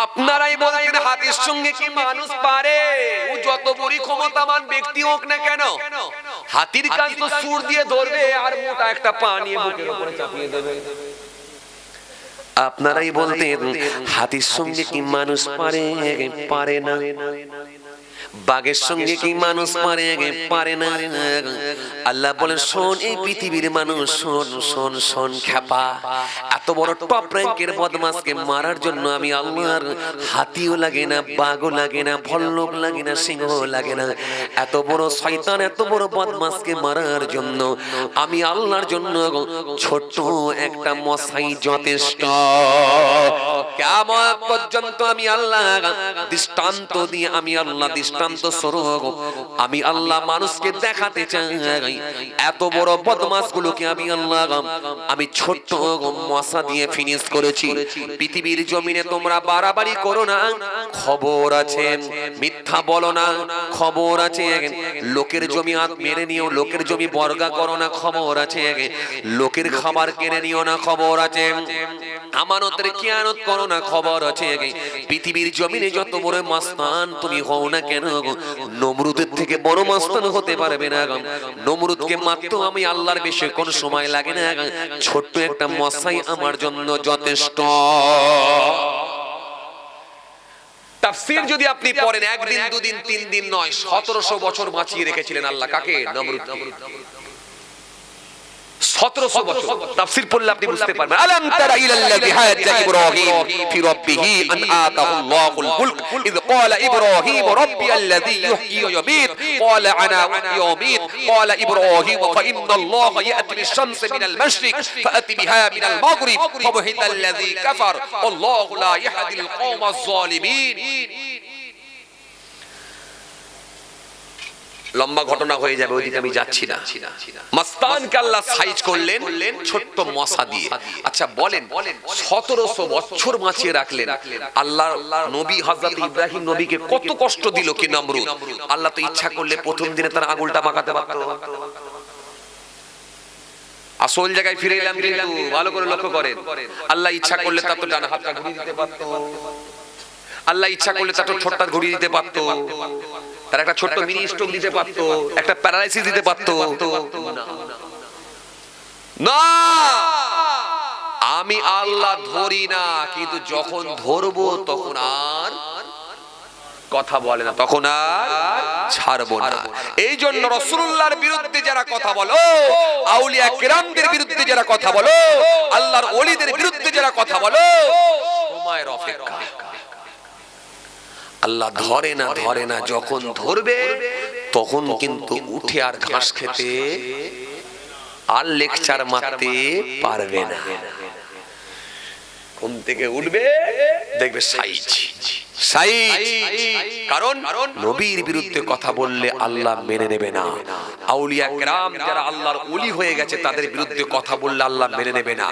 আপনারাই বলতেন হাতির সঙ্গে কি মানুষ পারে? ও যত বড় ক্ষমতাবান ব্যক্তি হোক না কেন, হাতির কাজ তো সুর দিয়ে ধরবে আর মোটা একটা পা নিয়ে বুকের উপরে চাপিয়ে দেবে। আপনারাই বলতেন হাতির সঙ্গে কি মানুষ পারে? পারে না। বাঘের সঙ্গে কি মানুষ পারে? পারে না। আল্লাহ বলেন শোন এই পৃথিবীর মানুষ, শোন শোন শোন খেপা, এত বড় টপ র্যাঙ্কের বদমাশকে মারার জন্য আমি আল্লাহর হাতিও লাগে না, বাঘও লাগে না, ভল্লুক লাগে না, সিংহ লাগে না। এত বড় শয়তান, এত বড় বদমাশকে মারার জন্য আমি আল্লাহর জন্য ছোট্ট একটা মশাই যথেষ্ট। কিয়ামত পর্যন্ত আমি আল্লাহ দৃষ্টান্ত দিয়ে, আমি আল্লাহ দৃষ্টান্ত স্বরূপ আমি আল্লাহ মানুষকে দেখাতে চাই, এত বড় বদমাশ গুলোকে আমি আল্লাহ আমি ছোট্ট মশা দিয়ে ফিনিশ করেছি। পৃথিবীর জমিনে তোমরা বাড়াবাড়ি করো না, খবর আছে। মিথ্যা বলো না, খবর আছে। লোকের জমি হাত মেরে নিও, লোকের জমি বর্গা করো না, খবর আছে। লোকের খাবার কেড়ে নিও না, খবর আছে। আমানতের খেয়ানত করো না, খবর আছে। পৃথিবীর জমিনে যত বড় মাস্তান তুমি হও না কেন, নমরুদের থেকে বড় মাস্তান হতে পারবে না। নমরুদকে মারতে আমি আল্লাহর বেশি কোন সময় লাগে না, ছোট্ট একটা মশাই আমার জন্য যথেষ্ট। তাফসীর যদি আপনি পড়েন, একদিন দুদিন তিন দিন নয়, 1700 বছর বাঁচিয়ে রেখেছিলেন আল্লাহ। কাকে? নমরুদকে। 1700 বছর তাফসীর পড়লে আপনি বুঝতে পারবেন। আলাম তারা ইলাল্লাযী হাজ্জা ইব্রাহিম ফি রাব্বিহি আন আতাহুল্লাহুল মুলক ইয ক্বালা ইব্রাহিম রাব্বিয়াল্লাযী ইহয়ী ওয়া ইউমীত ক্বালা আনা উহয়ী ওয়া উমীত ক্বালা ইব্রাহিম ফা ইন্নাল্লাহা ইয়াতি বিশ-শামসি মিনাল মাশরিক ফাআতি বিহা মিনাল মাগরিব ফাবহিতাল্লাযী কাফার আল্লাহু লা ইয়াহদিল কওমাজ যালিমিন। লম্বা ঘটনা হয়ে যাবে, ওইদিকে আমি যাচ্ছি না। মাস্তানকে আল্লাহ সাইজ করলেন ছোট্ট মশা দিয়ে। আচ্ছা বলেন, 1700 বছর বাঁচিয়ে রাখলেন আল্লাহ। নবী হযরত ইব্রাহিম নবীকে কত কষ্ট দিল কি নমরুদ। আল্লাহ তো ইচ্ছা করলে প্রথম দিনে তার আঙুলটা বাঁকাতে পারত। আসল জায়গায় ফিরে এলাম, কিন্তু ভালো করে লক্ষ্য করেন, আল্লাহ ইচ্ছা করলে তার তো ডান হাতটা ঘুরিয়ে দিতে পারত। আল্লাহ ইচ্ছা করলে তার তো ঠোঁটটা ঘুরিয়ে দিতে পারত, তার একটা ছোট্ট মিনি স্ট্রোক দিতে পারতো, একটা প্যারালাইসিস দিতে পারতো না। আমি আল্লাহ ধরি না, কিন্তু যখন ধরবো তখন আর কথা বলে না, তখন আর ছাড়বো না। এই জন্য রাসূলুল্লাহর বিরুদ্ধে যারা কথা বলো, আউলিয়া কিরামদের বিরুদ্ধে যারা কথা বলো, আল্লাহর ওলিদের বিরুদ্ধে যারা কথা বলো, সময়ের অপেক্ষা। আল্লাহ ধরে না, ধরে না, যখন ধরবে তখন কিন্তু উঠে আর ঘাস খেতে আর লেকচার মারতে পারবে না। ঘুম থেকে উঠবে, দেখবে সাইজ শাহিদ। কারণ নবীর বিরুদ্ধে কথা বললে আল্লাহ মেনে নেবে না। আউলিয়া কেরাম যারা আল্লাহর ওলি হয়ে গেছে তাদের বিরুদ্ধে কথা বললে আল্লাহ মেনে নেবে না।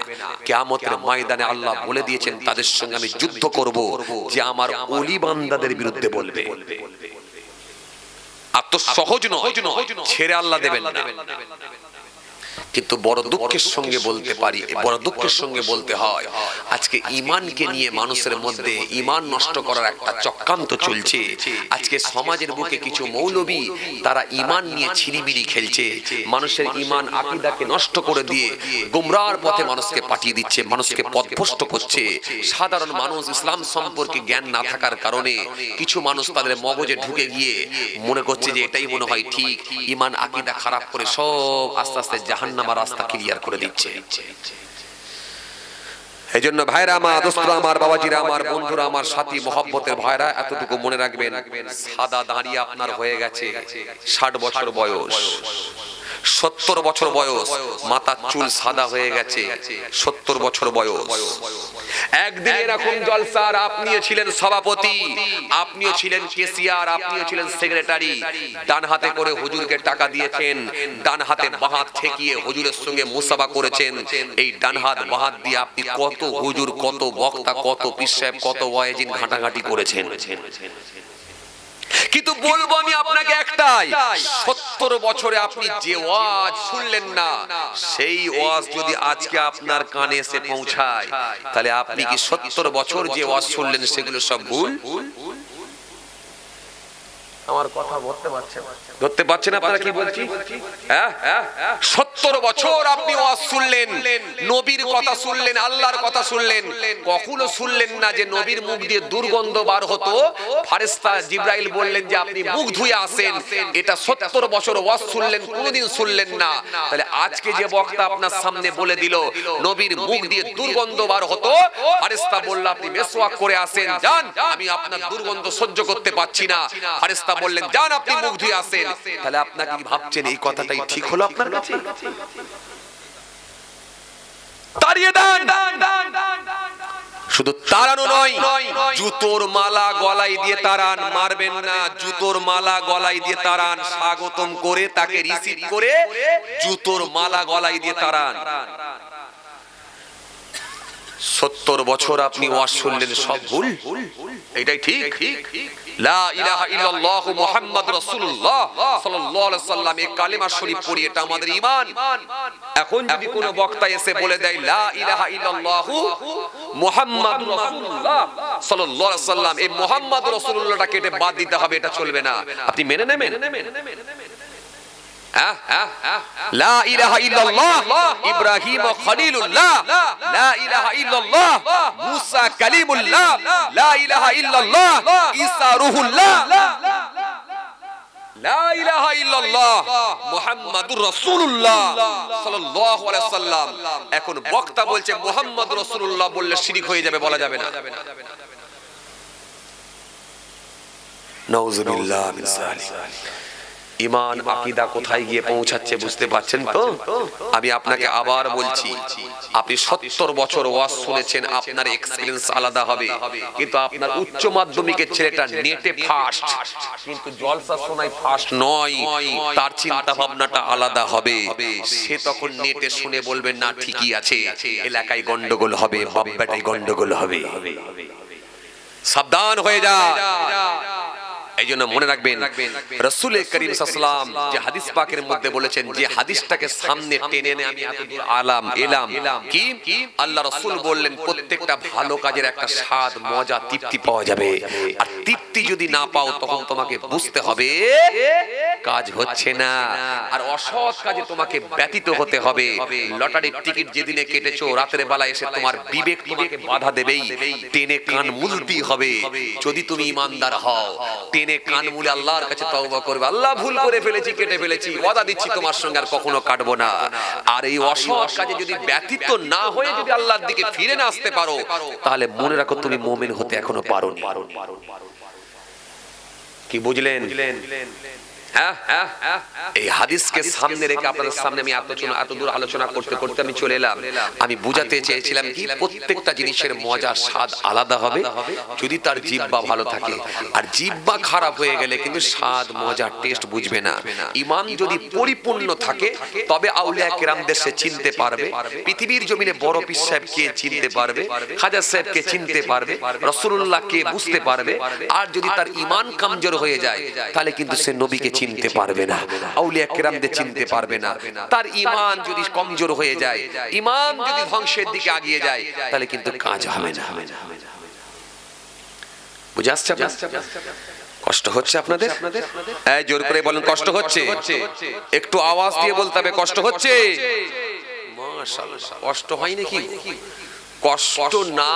কিয়ামতের ময়দানে আল্লাহ বলে দিয়েছেন তাদের সঙ্গে আমি যুদ্ধ করব যে আমার ওলি বান্দাদের বিরুদ্ধে বলবে। আর তো সহজ নয়, ছেড়ে আল্লাহ দেবেন না। কিন্তু বড় দুঃখের সঙ্গে বলতে পারি, বড় দুঃখের সঙ্গে বলতে হয়, আজকে ঈমানকে নিয়ে মানুষের মধ্যে ঈমান নষ্ট করার একটা চক্রান্ত চলছে। আজকে সমাজের বুকে কিছু মৌলবী তারা ঈমান নিয়ে ছিনিমিনি খেলছে, মানুষের ঈমান আকীদাকে নষ্ট করে দিয়ে গুমরাহর পথে মানুষকে পাঠিয়ে দিচ্ছে, মানুষকে পথভ্রষ্ট করছে। সাধারণ মানুষ ইসলাম সম্পর্কে জ্ঞান না থাকার কারণে কিছু মানুষ তাদের মগজে ঢুকে গিয়ে মনে করছে যে এটাই মনে হয় ঠিক, ঈমান আকীদা খারাপ করে সব আস্তে আস্তে জাহান্নামের রাস্তা ক্লিয়ার করে দিচ্ছে। এইজন্য ভাইরা আমার, দোস্তরা আমার, বাবাজিরা আমার, বন্ধুরা আমার, সাথী মহব্বতের ভাইরা, এতটুকু মনে রাখবেন, সাদা দাঁড়িয়ে আপনার হয়ে গেছে 60 বছর বয়স, 70 বছর বয়স, মাথার চুল সাদা হয়ে গেছে 70 বছর বয়স। একদিন এরকম জলসার আপনিও ছিলেন সভাপতি, আপনিও ছিলেন কেসিয়ার, আপনিও ছিলেন সেক্রেটারি, ডান হাতে করে হুজুরকে টাকা দিয়েছেন, ডান হাতে বাঁ হাত ঠেকিয়ে হুজুরের সঙ্গে মুসাফা করেছেন। এই ডান হাত বাঁ হাত দিয়ে আপনি কত হুজুর, কত বক্তা, কত পীর সাহেব, কত ওয়াইজিন ঘাটাঘাটি করেছেন। কিন্তু বলবো আমি আপনাকে একটাই, 70 বছরে আপনি যে ওয়াজ শুনলেন না, সেই ওয়াজ যদি আজকে আপনার কানে এসে পৌঁছায়, তাহলে আপনি কি 70 বছর যে ওয়াজ শুনলেন সেগুলো সব ভুল? আমার কথা ধরতে পারছেন আপনারা কি বলছি? 70 বছর আপনি ওয়াজ শুনলেন, নবীর কথা শুনলেন, আল্লাহর কথা শুনলেন, কখনো শুনলেন না যে নবীর মুখ দিয়ে দুর্গন্ধ বার হতো, ফেরেশতা জিবরাইল বললেন যে আপনি মুখ ধুয়ে আসেন। এটা 70 বছর ওয়াজ শুনলেন, কোনোদিন শুনলেন না। তাহলে আজকে যে বক্তা আপনার সামনে বলে দিল নবীর মুখ দিয়ে দুর্গন্ধ বার হতো, ফেরেশতা বলল আপনি মেসওয়াক করে আসেন, যান, আমি আপনার দুর্গন্ধ সহ্য করতে পারছি না। ফেরেশতা বললেন যান, আপনি মুখ ধুয়ে আসেন। তাহলে আপনারা কি ভাবছেন এই কথাটাই ঠিক হলো আপনার কাছে? তাড়িয়ে দেন। শুধু তাড়ানো নয়, জুতোর মালা গলায় দিয়ে তাড়ান, মারবেন না, জুতোর মালা গলায় দিয়ে তাড়ান, স্বাগতম করে তাকে রিসিভ করে জুতোর মালা গলায় দিয়ে তাড়ান। 70 বছর আপনি ওয়াজ শুনলেন, সব ভুল, এটাই ঠিক? লা ইলাহা ইল্লাল্লাহ মুহাম্মাদুর রাসূলুল্লাহ সাল্লাল্লাহু আলাইহি ওয়াসাল্লাম, এই কালেমা শরীফ পড়ি, এটা আমাদের ঈমান। এখন যদি কোন বক্তা এসে বলে দেয় লা ইলাহা ইল্লাল্লাহ মুহাম্মাদুর রাসূলুল্লাহ সাল্লাল্লাহু আলাইহি ওয়াসাল্লাম, এই মুহাম্মাদুর রাসূলুল্লাহটা কেটে বাদ দিতে হবে, এটা চলবে না, আপনি মেনে নেবেন? লা ইলাহা ইল্লাল্লাহ ইব্রাহিম খলিলুল্লাহ, লা ইলাহা ইল্লাল্লাহ মুসা কালিমুল্লাহ, লা ইলাহা ইল্লাল্লাহ ঈসা রূহুল্লাহ, লা ইলাহা ইল্লাল্লাহ মুহাম্মাদুর রাসূলুল্লাহ সাল্লাল্লাহু আলাইহি ওয়াসাল্লাম। এখন বক্তা বলছে মুহাম্মাদুর রাসূলুল্লাহ বললে শিরক হয়ে যাবে, বলা যাবে না। নাউযুবিল্লাহ মিন যালিক। ঈমান আকীদা কোথায় গিয়ে পৌঁছাচ্ছে বুঝতে পারছেন তো? আমি আপনাকে আবার বলছি, আপনি 70 বছর ওয়াজ শুনেছেন, আপনার এক্সপেরিয়েন্স আলাদা হবে, কিন্তু আপনার উচ্চ মাধ্যমিকের ছেলেটা নেটে ফার্স্ট, কিন্তু জলসা শোনায় ফার্স্ট নয়, তার চিন্তা ভাবনাটা আলাদা হবে। সে তখন নেটে শুনে বলবেন না ঠিকই আছে, এলাকায় গন্ডগোল হবে, বাপ বেটায় গন্ডগোল হবে। সাবধান হয়ে যা। এইজন্য মনে রাখবেন, রাসূল করিম সাল্লাল্লাহু আলাইহি ওয়াসাল্লাম যে হাদিস পাকের মধ্যে বলেছেন, যে হাদিসটাকে সামনে টেনে এনে আমি এতদূর এলাম কি আল্লাহ রাসূল বললেন, প্রত্যেকটা ভালো কাজের একটা স্বাদ, মজা, তৃপ্তি পাওয়া যাবে। আর তৃপ্তি যদি না পাও তখন তোমাকে বুঝতে হবে কাজ হচ্ছে না, আর অসৎ কাজে তোমাকে ব্যতীত হতে হবে। লটারির টিকিট যেদিনে কেটেছো, রাতের বেলা এসে তোমার বিবেক তোমাকে বাধা দেবেই, টেনে কান মুলতি হবে। যদি তুমি ঈমানদার হও, টেনে কান মুলে আল্লাহর কাছে তওবা করবে, আল্লাহ ভুল করে ফেলেছি, কেটে ফেলেছি, ওয়াদা দিচ্ছি তোমার সঙ্গে আর কখনো কাটবো না। আর এই অসৎ কাজে যদি ব্যতীত না হয়ে যদি আল্লাহর দিকে ফিরে না আসতে পারো, তাহলে মনে রাখো তুমি মুমিন হতে এখনো পারোনি। কি বুঝলেন? এই হাদিসকে সামনে রেখে আপনাদের সামনে আমি এত দূর আলোচনা করতে করতে আমি চলে এলাম। আমি বুঝাতে চেয়েছিলাম কি প্রত্যেকটা জিনিসের মজা স্বাদ আলাদা হবে যদি তার জিহ্বা ভালো থাকে, আর জিহ্বা খারাপ হয়ে গেলে কিন্তু স্বাদ মজা টেস্ট বুঝবে না। ঈমান যদি পরিপূর্ণ থাকে তবে আউলিয়া কেরামদের সে চিনতে পারবে, পৃথিবীর জমিনে বড় পীর সাহেবকে চিনতে পারবে, খাজা সাহেবকে চিনতে পারবে, রাসূলুল্লাহকে বুঝতে পারবে। আর যদি তার ঈমান কমজোর হয়ে যায় তাহলে কিন্তু সে নবীকে চিনতে পারবে না, আউলিয়া কেরামদের চিনতে পারবে না। তার ঈমান যদি কমজোর হয়ে যায়, ঈমান যদি ধ্বংসের দিকে এগিয়ে যায় তাহলে কিন্তু কাজ হবে না। বুঝে আসছে? কষ্ট হচ্ছে আপনাদের? এই জোর করে বলেন কষ্ট হচ্ছে? একটু আওয়াজ দিয়ে বলতে হবে কষ্ট হচ্ছে। মাশাআল্লাহ, কষ্ট হয় নাকি? কষ্ট না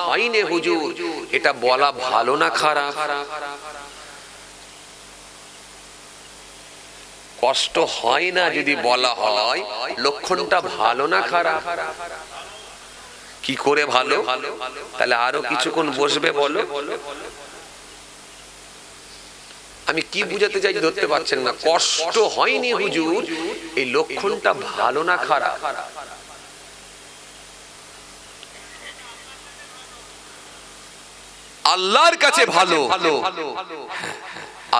হয়নি হুজুর, এটা বলা ভালো না খারাপ? কষ্ট হয় না যদি বলা হয় লক্ষণটা ভালো না খারাপ? কি করে ভালো? তাহলে আরো কিছুক্ষণ বসবে বলো। আমি কি বুঝাতে চাই ধরতে পারছেন না? কষ্ট হয়নি হুজুর, এই লক্ষণটা ভালো না খারাপ? আল্লাহর কাছে ভালো,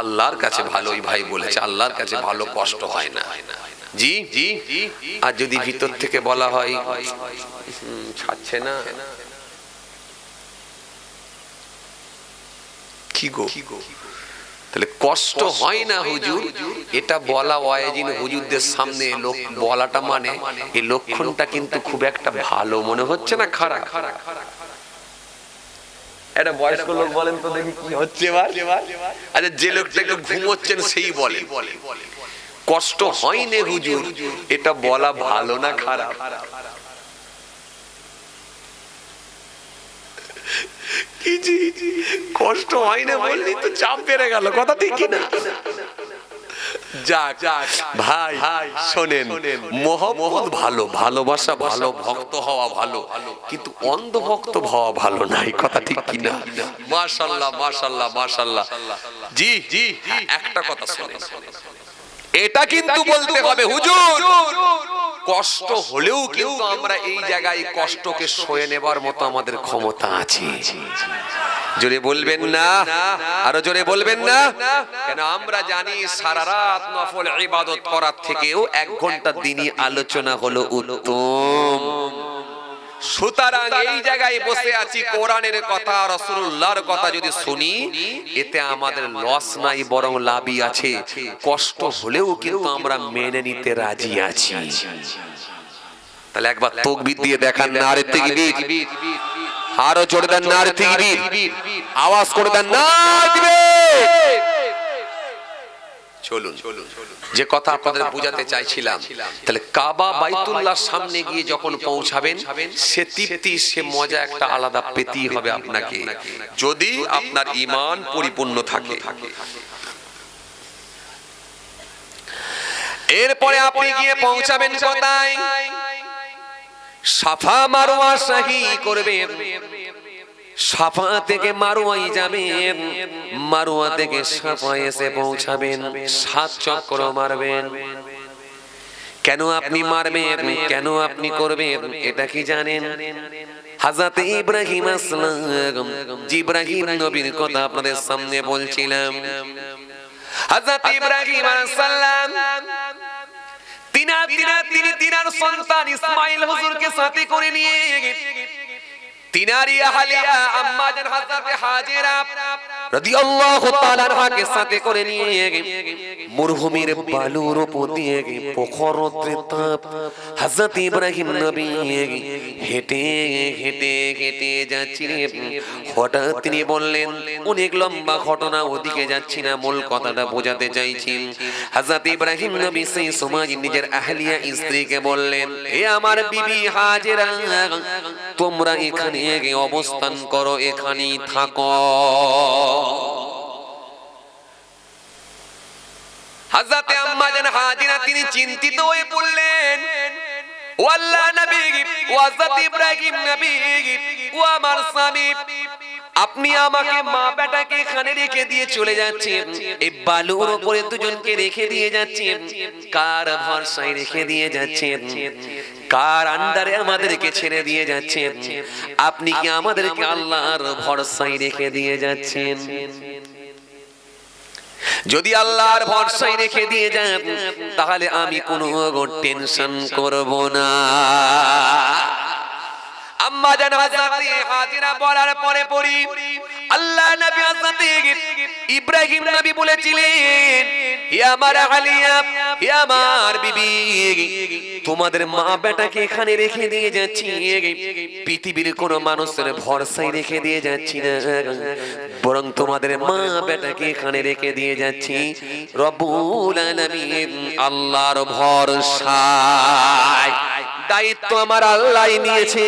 আল্লাহর কাছে ভালোই ভাই বলেছে, আল্লাহর কাছে ভালো, কষ্ট হয় না। জি জি। আর যদি ভিতর থেকে বলা হয় ছাড়ছে না, কি গো, তাহলে কষ্ট হয় না হুজুর, এটা বলা ওয়াজিন হুজুরদের সামনে লোক বলাটা মানে এই লক্ষণটা কিন্তু খুব একটা ভালো মনে হচ্ছে না খারাপ? একটা বয়স্ক লোক বলেন তো দেখি কি হচ্ছে এবার। আচ্ছা, যে লোকটা একটু ঘুমোচ্ছেন সেই বলে কষ্ট হয়নি হুজুর, এটা বলা ভালো না খারাপ? কষ্ট হয় না বললি তো চাপ বেড়ে গেল, কথা ঠিক কিনা? যাক ভাই শোনেন, মহব্বত ভালো, ভালোবাসা ভালো, ভক্ত হওয়া ভালো, কিন্তু অন্ধ ভক্ত হওয়া ভালো নাই, কথা ঠিক কিনা? মাশাআল্লাহ মাশাআল্লাহ মাশাআল্লাহ। জি জি, একটা কথা শোনেন, এটা কিন্তু বলতে হবে হুজুর, কষ্ট হলেও কিন্তু আমরা এই জায়গায় কষ্টকে সয়ে নেবার মতো আমাদের ক্ষমতা আছে। জোরে বলবেন না? আরো জোরে বলবেন না? কেন আমরা জানি সারা রাত নফল ইবাদত করার থেকেও 1 ঘন্টা দিনই আলোচনা হলো উত্তম। সুতরাং এই জায়গায় বসে আছি, কোরআনের কথা রাসূলুল্লাহর কথা যদি শুনি, এতে আমাদের লস নাই বরং লাভই আছে। কষ্ট হলেও কিন্তু আমরা মেনে নিতে রাজি আছি। তাহলে একবার তাকবীর দিয়ে দেখান, নারে তাকবীর। আরো জোরে দেন নারে তাকবীর, আওয়াজ করে দেন নারে তাকবীর। চলুন, যে কথা আপনাদের বোঝাতে চাইছিলাম, তাহলে কাবা বাইতুল্লাহর সামনে গিয়ে যখন পৌঁছাবেন সে তৃপ্তি, সে মজা একটা আলাদা পেতেই হবে আপনাকে, যদি আপনার ঈমান পরিপূর্ণ থাকে। এরপরে আপনি গিয়ে পৌঁছাবেন কোথায়? সাফা মারওয়া সাহি করবেন, সাফা থেকে মারওয়ায় যাবেন, মারওয়া থেকে সাফায় এসে পৌঁছাবেন, 7 চক্র মারবেন। কেন আপনি মারবেন, কেন আপনি করবেন, এটা কি জানেন? হযরত ইব্রাহিম আসসালাম, ইব্রাহিম নবীর কথা আপনাদের সামনে বলছিলাম। হযরত ইব্রাহিম আসসালাম তিনার সন্তান ইসমাইল হুজুরকে সাথে করে নিয়ে তিনারি আহলিয়া আম্মা জান হযরত হাজেরা রাদিয়াল্লাহু তাআলা আনহাকে সাথে করে নিয়ে মরুভূমির বালুর উপর দিয়ে পোখরতে তাপ হযরত ইব্রাহিম নবী হেঁটে হেঁটে হেঁটে যাচ্ছিলেন। হঠাৎ তিনি বললেন, অনেক লম্বা ঘটনা, ওদিকে যাচ্ছি না, মূল কথাটা বোঝাতে চাইছি। হযরত ইব্রাহিম নবী সেই সময় নিজের আহলিয়া স্ত্রীকে বললেন, হে আমার বিবি হাজেরা, তোমরা এখানে অবস্থান করো, এখানেই থাকো। হযরত আম্মা জান হাজেরা তিনি চিন্তিত হয়ে পড়লেন, ও আল্লাহর নবী, ও হযরত ইব্রাহিম নবী, ও আমার স্বামী, আপনি আমাকে মা বেটাকে এখানে রেখে দিয়ে চলে যাচ্ছেন, এই বালুর উপরে দুজনকে রেখে দিয়ে যাচ্ছেন, কার ভরসায় রেখে দিয়ে যাচ্ছেন, কার আন্ডারে আমাদেরকে ছেড়ে দিয়ে যাচ্ছেন? আপনি কি আমাদেরকে আল্লাহর ভরসায় রেখে দিয়ে যাচ্ছেন? যদি আল্লাহর ভরসায় রেখে দিয়ে যান তাহলে আমি কোনো টেনশন করব না। আম্মা জান হযরত হাজেরা বলার পরে পড়ি আল্লাহ নবী হযরত ইব্রাহিম নবী বলেছিলেন, হে আমার আলিয়া, হে আমার বিবি, তোমাদের মা বেটাকে এখানে রেখে দিয়ে যাচ্ছি, পৃথিবীর কোন মানুষের ভরসায় রেখে দিয়ে যাচ্ছি না, বরং তোমাদের মা বেটাকে এখানে রেখে দিয়ে যাচ্ছি রব্বুল আলামিন আল্লাহর ভরসায়। দায়িত্ব আমার আল্লাহ নিয়েছে,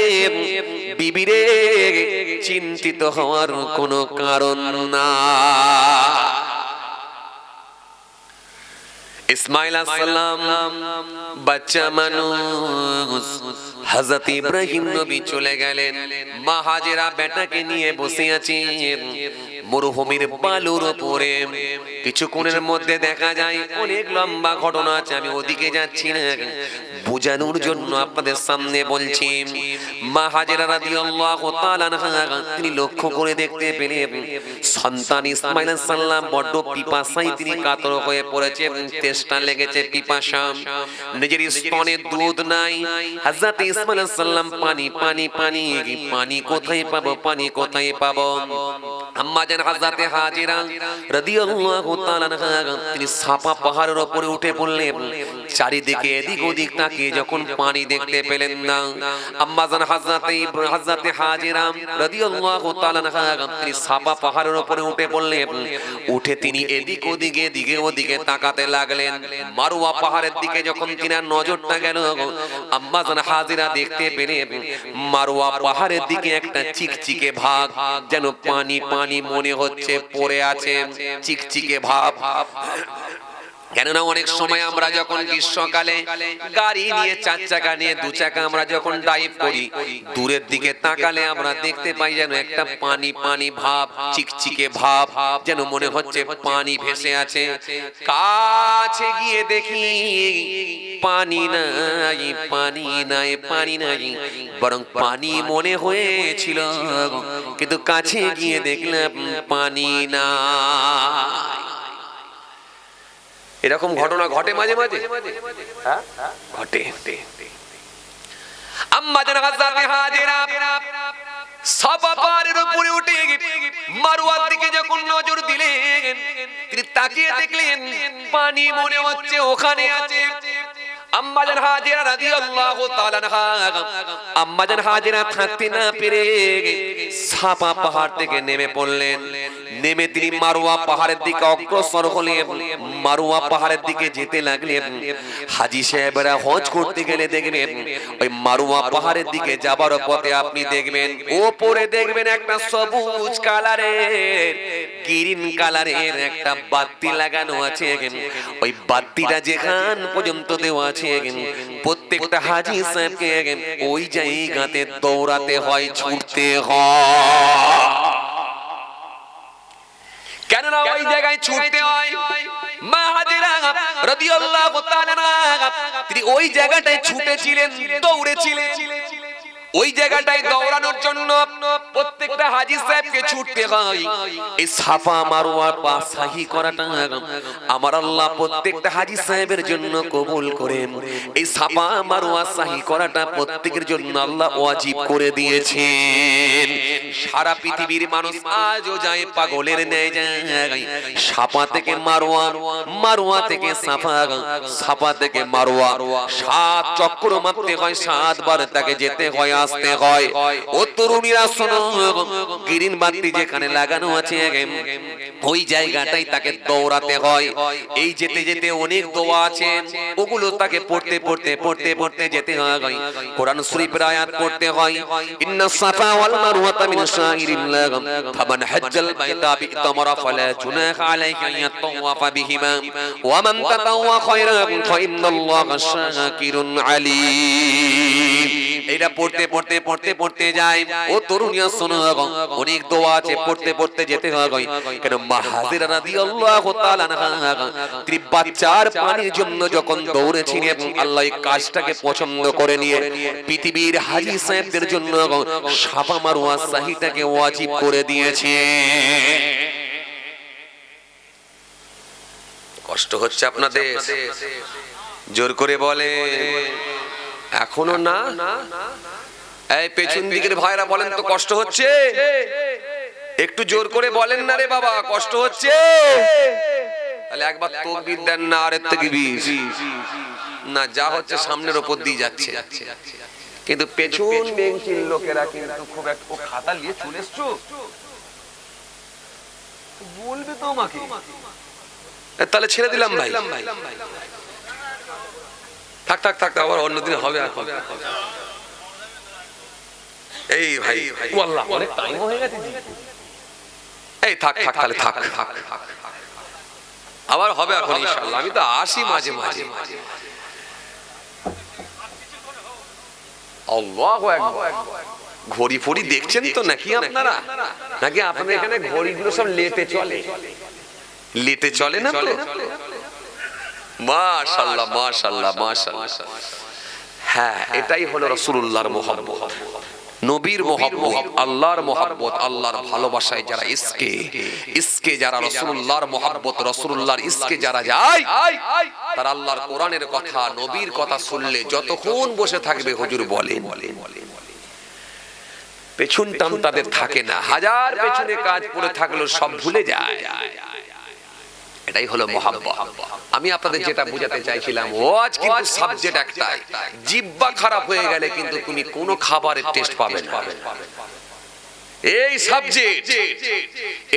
বিবিরে চিন্তিত হওয়ার কোনো কারণ না। ইসমাইল আলাইহিস সালাম বাচ্চা মানুষ, হযরত ইব্রাহিম নবী চলে গেলেন, মা হাজেরা বেটাকে নিয়ে বসে আছেন মরুভূমির বালুর উপরে। কিছুক্ষণের মধ্যে দেখা যায়, অনেক লম্বা ঘটনা আছে, আমি ওদিকে যাচ্ছি না, বোঝানোর জন্য আপনাদের সামনে বলছি। মা হাজেরা রাদিয়াল্লাহু তাআলা আনহা তিনি লক্ষ্য করে দেখতে পেলেন সন্তান ইসমাইল আলাইহিস সালাম বড় পিপাসায় তিনি কাতর হয়ে পড়েছেন, তেষ্টা লেগেছে, পিপাসা, নিজের স্তনে দুধ নাই। হযরত ইসমাইল আলাইহিস সালাম পানি পানি পানি, পানি কোথায় পাবো, পানি কোথায় পাবো? আম্মা জান হযরত হাজেরা রাদিয়াল্লাহু তাআলা আনহা তিনি সাফা পাহাড়ের উপরে উঠে পড়লেন, চারিদিকে এদিক ওদিক তাকিয়ে যখন পানি দেখতে পেলেন না, আম্মা জান হযরত হাজেরা রাদিয়াল্লাহু তাআলা আনহা তিনি সাফা পাহাড়ের উপরে উঠে পড়লেন, উঠে তিনি এদিক ওদিকে এদিকে ওদিকে তাকাতে লাগলেন। মারওয়া পাহাড়ের দিকে যখন তিনার নজরটা গেল, আম্মা জান হাজেরা দেখতে পেলেন মারওয়া পাহাড়ের দিকে একটা চিকচিকে ভাব, যেন পানি পানি মনে হচ্ছে পড়ে আছে, চিকচিকে ভাব। কেননা অনেক সময় আমরা যখন গ্রীষ্মকালে গাড়ি নিয়ে, চার চাকা নিয়ে, দু চাকা আমরা যখন ড্রাইভ করি, দূরের দিকে তাকালে আমরা দেখতে পাই যেন একটা পানি পানি ভাব, চিকচিকে ভাব, যেন মনে হচ্ছে পানি ভেসে আছে। কাছে গিয়ে দেখি পানি নাই, পানি নাই, পানি নাই, বরং পানি মনে হয়েছিল, কিন্তু কাছে গিয়ে দেখলাম পানি না। এরকম ঘটনা ঘটে মাঝে মাঝে, ঘটে। আম্মা জান হযরত হাজেরা সাফা পাহাড়ের উপরে উঠে মারওয়ার দিকে যখন নজর দিলেন, তিনি তাকিয়ে দেখলেন পানি মনে হচ্ছে ওখানে আছে। আম্মা জান হাজেরা রাদিয়াল্লাহু তাআলা আনহা, আম্মা জান হাজেরা থাকতে না পেরে সাফা পাহাড় থেকে নেমে পড়লেন। নেমে তিনি মারওয়া পাহাড়ের দিকে অগ্রসর হলেন, মারওয়া পাহাড়ের দিকে যেতে লাগলেন। হাজী সাহেবরা হজ করতে গেলে দেখবেন ওই মারওয়া পাহাড়ের দিকে যাবার পথে আপনি দেখবেন ওপরে দেখবেন একটা সবুজ কালারের, গ্রিন কালারের একটা বাতি লাগানো আছে। ওই বাতিটা যেখান পর্যন্ত দেওয়া আছে, প্রত্যেকটা হাজী সাহেবকে ওই জায়গাতে দৌড়াতে হয়, ছুটতে হয়। কেননা ওই জায়গায় ছুটতে হয়। মা হাজেরা রাদিয়াল্লাহু তাআলা আনহা তিনি ওই জায়গাটায় ছুটেছিলেন, দৌড়েছিলেন। ওই জায়গাটায় দৌড়ানোর জন্য প্রত্যেকটা হাজী সাহেবকে ছুটতে হয়। এই সাফা মারওয়া পাস সাহি করাটা আমার আল্লাহ প্রত্যেকটা হাজী সাহেবের জন্য কবুল করেন। এই সাফা মারওয়া সাহি করাটা প্রত্যেকের জন্য আল্লাহ ওয়াজিব করে দিয়েছেন। সারা পৃথিবীর মানুষ আজও যায় পাগলের ন্যায় যায়, সাফা থেকে মারওয়া, মারওয়া থেকে সাফা, সাফা থেকে মারওয়া 7 চক্র মারতে হয়, 7 বার তাকে যেতে হয়, আসতে হয়। ও তরুণীরা শোনো, গ্রিন বাতি যেখানে লাগানো আছে ওই জায়গাটাই তাকে দৌড়াতে হয়। এই যেতে যেতে অনেক দোয়া আছে, ওগুলো তাকে পড়তে পড়তে পড়তে পড়তে যেতে হয়। কোরআন শরীফের আয়াত পড়তে হয়, ইন্নাস সাফা ওয়াল মারওয়াতা মিন শাইরিল্লাহ ফামান হাজ্জাল বাইতা বি'তামারা ফালা জুনাহা আলাইহি আন ইয়াতাওয়াফা বিহিমা ওয়া মান তাতাওয়া খায়রান ফা ইন্নাল্লাহা শাকিরুন আলীম। এটা পড়তে পড়তে পড়তে পড়তে যায়। ও তরুণীরা শোনো, অনেক দোয়া আছে, পড়তে পড়তে যেতে হবে। কেন মা হাজেরা রাদিয়াল্লাহু তাআলা আনহা তিনি বাচ্চার পানির জন্য যখন দৌড়েছিলেন, আল্লাহ এই কাজটাকে পছন্দ করে নিয়ে পৃথিবীর হাজী সাহেবদের জন্য সাফা মারওয়া সাইটাকে ওয়াজিব করে দিয়েছে। কষ্ট হচ্ছে আপনাদের? জোর করে বলে এখনো না? এই পেছন দিকের ভাইরা বলেন তো কষ্ট হচ্ছে? একটু জোর করে বলেন না রে বাবা, কষ্ট হচ্ছে? তাহলে একবার তাকবীর দেন না, আরে তাকবীর না, যা হচ্ছে সামনের উপর দিয়ে যাচ্ছে। কিন্তু পেছন বেঞ্চির লোকেরা কিন্তু খুব একটা খাতা নিয়ে চলে এসছো, বলবে তো আমাকে, তাহলে ছেড়ে দিলাম ভাই। থাক থাক থাক, আবার অন্যদিন হবে। এখন এই ভাই ওয়াল্লাহ অনেক টাইম হয়ে গেছে। এই থাক থাক, তাহলে থাক, আবার হবে এখন ইনশাআল্লাহ। আমি তো আসি মাঝে মাঝে। আল্লাহু আকবার। ঘড়ি ফড়ি দেখছেন তো নাকি আপনারা? নাকি আপনাদের এখানে ঘড়িগুলো সব লেটে চলে? লেটে চলে না তো? মাশাআল্লাহ মাশাআল্লাহ মাশাআল্লাহ। হ্যাঁ, এটাই হলো রাসূলুল্লাহর মুহাব্বত, নবীর মুহাব্বত, আল্লাহর মুহাব্বত, আল্লাহর ভালোবাসায় যারা ইসকে যারা রাসূলুল্লাহর মুহাব্বত, রাসূলুল্লাহর ইসকে যারা যায়, তারা আল্লাহর কোরআনের কথা, নবীর কথা শুনলে যতক্ষণ বসে থাকবে হুজুর বলেন, পেছন টান তাদের থাকে না। হাজার পেছনে কাজ করে থাকলেও সব ভুলে যায়। এটাই হলো মুহাব্বত। আমি আপনাদের যেটা বোঝাতে চাইছিলাম, ওয়াজ কিন্তু সাবজেক্ট একটাই। জিহ্বা খারাপ হয়ে গেলে কিন্তু তুমি কোনো খাবারের টেস্ট পাবে না। এই সাবজেক্ট,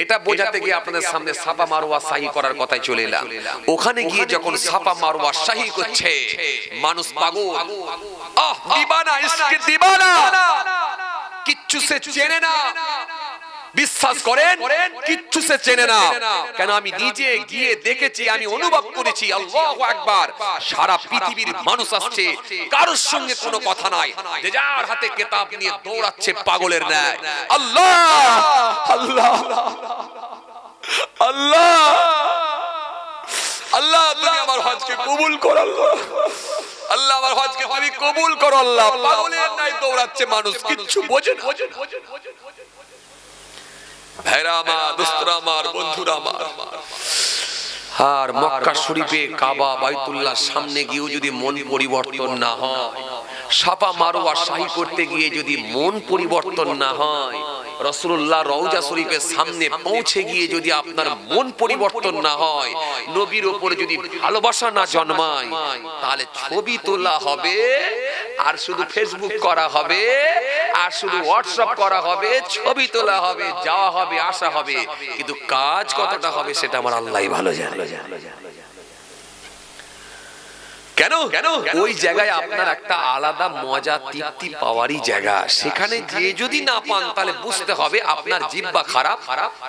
এটা বোঝাতে গিয়ে আপনাদের সামনে সাফা মারওয়া সাহি করার কথাই চলে এলাম। ওখানে গিয়ে যখন সাফা মারওয়া সাহি করছে, মানুষ পাগল, আহ দিবানা, ইসকে দিবানা, কিচ্ছু সে চেনে না। বিশ্বাস করেন, কিচ্ছু সে চেনে না। কেন? আমি নিজে গিয়ে দেখেছি, আমি অনুভব করেছি। আল্লাহু আকবার। সারা পৃথিবীর মানুষ আসছে, কারোর সঙ্গে কোনো কথা নাই, যে যার হাতে কিতাব নিয়ে দৌড়াচ্ছে পাগলের ন্যায়। আল্লাহ আল্লাহ আল্লাহ আল্লাহ, তুমি আমার হজকে কবুল করো। আল্লাহ আল্লাহ, আমার হজকে তুমি কবুল করো। আল্লাহ, পাগলের ন্যায় দৌড়াচ্ছে মানুষ, কিচ্ছু বোঝে না। ভাইরা আমার, দোস্তরা আমার, বন্ধুরা আমার, আর মক্কা শরীফে কাবা বাইতুল্লাহর সামনে গিয়েও যদি মন পরিবর্তন না হয়, সাফা মারওয়া সাহি করতে গিয়ে যদি মন পরিবর্তন না হয়, রাসূলুল্লাহ রওজা শরীফের সামনে পৌঁছে গিয়ে যদি আপনার মন পরিবর্তন না হয়, নবীর উপরে যদি ভালোবাসা না জন্মায়, তাহলে ছবি তোলা হবে, আর শুধু ফেসবুক করা হবে, আর শুধু হোয়াটসঅ্যাপ করা হবে, ছবি তোলা হবে, যাওয়া হবে, আসা হবে, কিন্তু কাজ কতটা হবে সেটা আমার আল্লাহই ভালো জানে। কেন? ওই জায়গায় আপনার একটা আলাদা মজা, তৃপ্তি পাওয়ারই জায়গা। সেখানে যে যদি না পান, তাহলে বুঝতে হবে আপনার জিহ্বা খারাপ।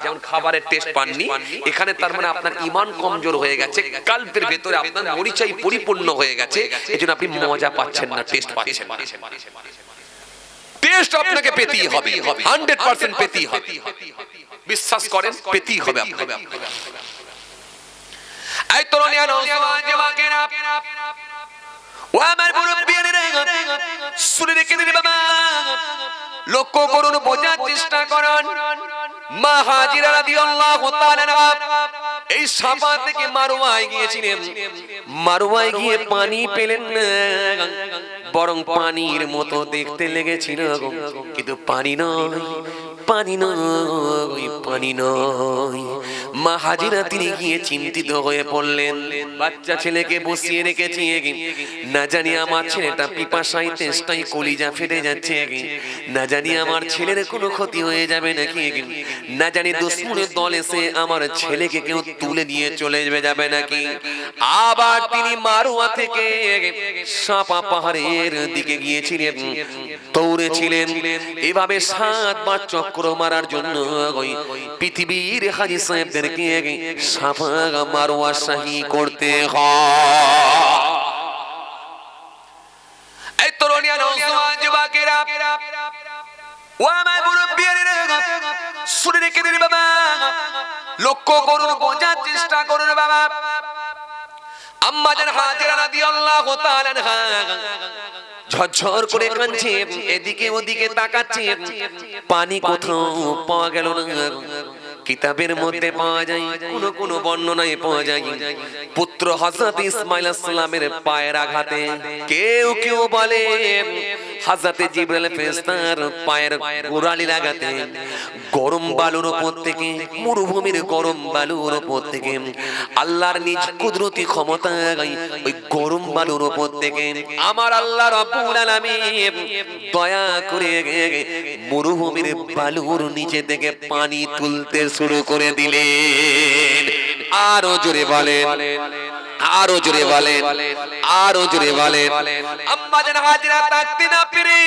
যেমন খাবারের টেস্ট পাননি, এখানে তার মানে আপনার ঈমান কমজোর হয়ে গেছে, কালবের ভেতরে আপনার মরিচাই পরিপূর্ণ হয়ে গেছে, এজন্য আপনি মজা পাচ্ছেন না, টেস্ট পাচ্ছেন না। টেস্ট আপনাকে পেতেই হবে, 100% পেতেই হবে। বিশ্বাস করেন, পেতেই হবে আপনাকে। এই তরুণিয়া নওজওয়ান যুবকেরা, ও আমার মুরব্বিয়ানেরা, শুনে রেখে দিন বাবা, লক্ষ্য করুন, বোঝার চেষ্টা করুন। মা হাজিরা রাদিয়াল্লাহু তাআলা এই সাফা থেকে মারওয়ায় গিয়েছিলেন। মারওয়ায় গিয়ে পানি পেলেন না, বরং পানির মতো দেখতে লেগেছিল, কিন্তু পানি নয়, পানি নয়, পানি নয়। মা হাজিরা তিনি গিয়ে চিন্তিত হয়ে পড়লেন। বাচ্চা ছেলেকে বসিয়ে রেখেছি, না জানি আমার ছেলেটা পিপাসায় তেষ্টায় কলিজা ফেটে যাচ্ছে, না জানি আমার ছেলের কোনো ক্ষতি হয়ে যাবে নাকি, না জানি দুশমনের দল এসে আমার ছেলেকে কেউ তুলে নিয়ে চলে যাবে নাকি। আবার তিনি মারওয়া থেকে সাফা পাহাড়ের দিকে গিয়েছিলেন, দৌড়েছিলেন। এভাবে 7 বার চক্র মারার জন্য পৃথিবীর হাজী সাহেবদেরকে সাফা মারওয়া সাহি করতে হয়। এই তরুণিয়া নওজওয়ান যুবক ও আমার মুরব্বিয়ানেরা শুনে রেখে দিন বাবা, লক্ষ্য করুন, বোঝার চেষ্টা করুন বাবা। আম্মা জান হাজেরা রাদিয়াল্লাহু তাআলা আনহা ঝরঝর করে কাঁদছে, এদিকে ওদিকে তাকাচ্ছে, পানি কোথাও পাওয়া গেল না। কিতাবের মধ্যে পাওয়া যায়, কোন বর্ণনায় পাওয়া যায় পুত্র হযরত ইসমাঈল আলাইহিস সালামের পায়ের আঘাতে, কেউ কেউ বলে হযরত জিবরাইল ফেরেশতার পায়ের গোড়ালি লাগাতে গরম বালুর উপর থেকে, মরুভূমির গরম বালুর উপর থেকে আল্লাহর নিজ কুদরতি ক্ষমতা, ওই গরম বালুর উপর থেকে আমার আল্লাহ রাব্বুল আলামিন দয়া করে মরুভূমির বালুর নিচে থেকে পানি তুলতে শুরু করে দিলেন। আরো জোরে বলেন, আরো জোরে বলেন, আরো জোরে বলেন। আম্মা জান হাজেরা তাকতে না পেরে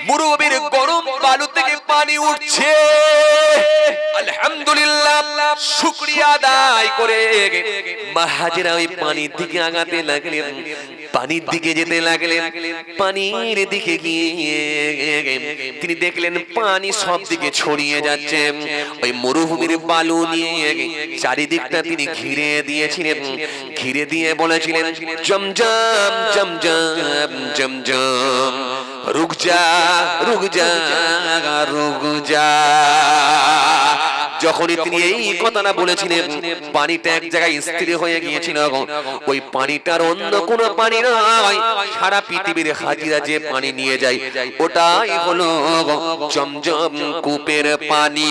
মরুভূমির গরম বালু থেকে পানি উঠছে, আলহামদুলিল্লাহ শুকরিয়া আদায় করে মা হাজেরা ওই পানির দিকে আগাতে লাগলেন, পানির দিকে যেতে লাগলেন। পানির দিকে গিয়ে তিনি দেখলেন পানি সব দিকে ছড়িয়ে যাচ্ছে। ওই মরুভূমির বালু নিয়ে চারিদিকটা তিনি ঘিরে দিয়েছিলেন, ঘিরে দিয়ে বলেছিলেন জমজম জমজম জমজম রুক যা রুক যা রুক যা। যখনই তিনি এই কথাটা বলেছিলেন, পানিটা এক জায়গায় স্থির হয়ে গিয়েছিল। ওই পানিটার অন্য কোনো পানি নয়, সারা পৃথিবীর হাজিরা যে পানি নিয়ে যায় ওটাই হলো জমজম কূপের পানি।